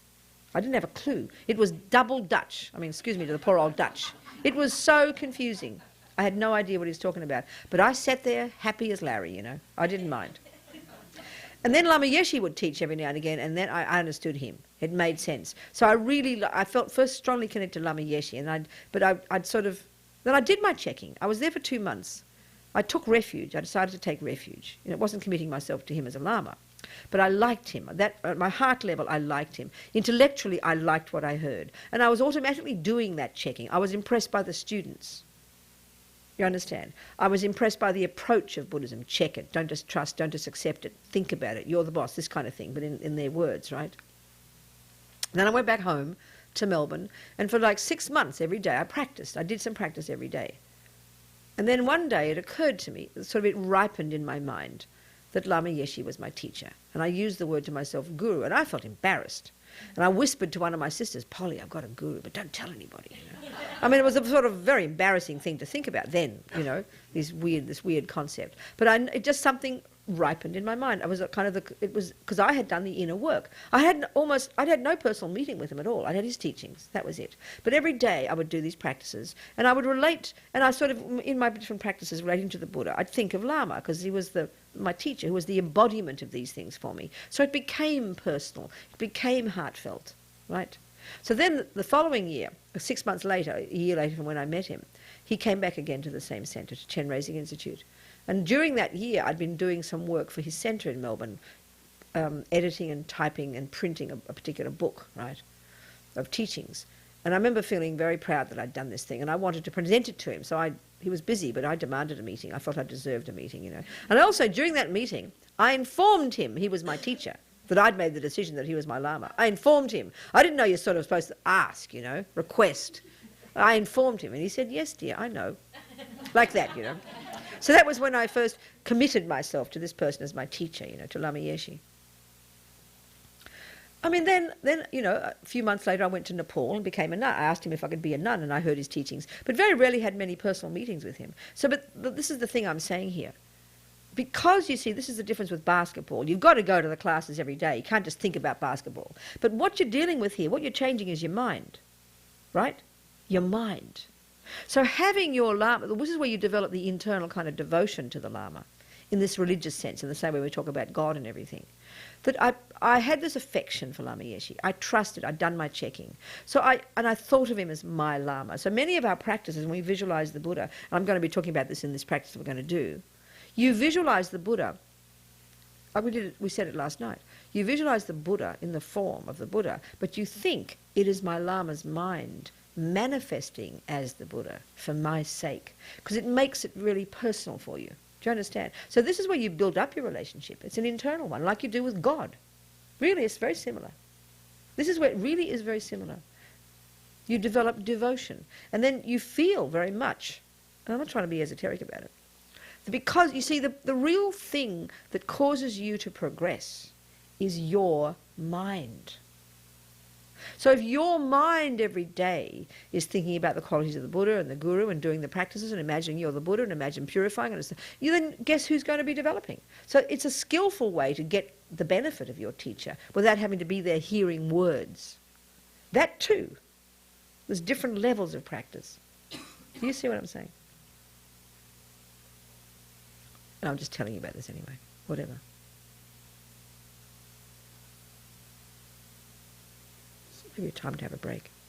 I didn't have a clue. It was double Dutch. I mean, excuse me to the poor old Dutch. It was so confusing. I had no idea what he was talking about. But I sat there happy as Larry, you know. I didn't mind. And then Lama Yeshe would teach every now and again, and then I understood him. It made sense. So I felt first strongly connected to Lama Yeshe, and then I did my checking. I was there for 2 months. I took refuge. I decided to take refuge. You know, it wasn't committing myself to him as a Lama. But I liked him. At my heart level, I liked him. Intellectually, I liked what I heard. And I was automatically doing that checking. I was impressed by the students. You understand? I was impressed by the approach of Buddhism. Check it. Don't just trust. Don't just accept it. Think about it. You're the boss. This kind of thing, but in their words, right? Then I went back home to Melbourne, and for like 6 months every day I practiced. I did some practice every day. And then one day it occurred to me, it ripened in my mind, that Lama Yeshe was my teacher. And I used the word to myself, guru, and I felt embarrassed. And I whispered to one of my sisters, Polly, I've got a guru, but don't tell anybody. You know? I mean, it was a sort of very embarrassing thing to think about then, you know, this weird concept. But it just something ripened in my mind. It was because I had done the inner work. I'd had no personal meeting with him at all. I had his teachings. That was it. But every day I would do these practices, and I would relate, and I sort of, in my different practices relating to the Buddha, I'd think of Lama, because he was my teacher, who was the embodiment of these things for me. So it became personal. It became heartfelt, right? So then the following year, 6 months later, a year later from when I met him, he came back again to the same centre, to Chen Raising Institute. And during that year, I'd been doing some work for his centre in Melbourne, editing and typing and printing a particular book, right, of teachings. And I remember feeling very proud that I'd done this thing, and I wanted to present it to him. So he was busy, but I demanded a meeting. I felt I deserved a meeting, you know. And also, during that meeting, I informed him he was my teacher, that I'd made the decision that he was my Lama. I informed him. I didn't know you're sort of supposed to ask, you know, request. I informed him, and he said, yes, dear, I know. Like that, you know. So that was when I first committed myself to this person as my teacher, you know, to Lama Yeshe. I mean, then, you know, a few months later I went to Nepal and became a nun. I asked him if I could be a nun, and I heard his teachings, but very rarely had many personal meetings with him. So, but this is the thing I'm saying here. Because, you see, this is the difference with basketball. You've got to go to the classes every day. You can't just think about basketball. But what you're dealing with here, what you're changing is your mind, right? Your mind. So having your Lama, this is where you develop the internal kind of devotion to the Lama, in this religious sense, in the same way we talk about God and everything. That I had this affection for Lama Yeshe. I trusted, I'd done my checking. So I thought of him as my Lama. So many of our practices, when we visualize the Buddha, and I'm going to be talking about this in this practice we're going to do, you visualize the Buddha, we said it last night, you visualize the Buddha in the form of the Buddha, but you think it is my Lama's mind manifesting as the Buddha for my sake, because it makes it really personal for you. Do you understand? So this is where you build up your relationship. It's an internal one, like you do with God. Really, it's very similar. This is where it really is very similar. You develop devotion, and then you feel very much, and I'm not trying to be esoteric about it, because, you see, the real thing that causes you to progress is your mind. So if your mind every day is thinking about the qualities of the Buddha and the Guru and doing the practices and imagining you're the Buddha and imagine purifying, and you then guess who's going to be developing? So it's a skillful way to get the benefit of your teacher without having to be there hearing words. That too. There's different levels of practice. Do you see what I'm saying? And I'm just telling you about this anyway. Whatever. Maybe time to have a break.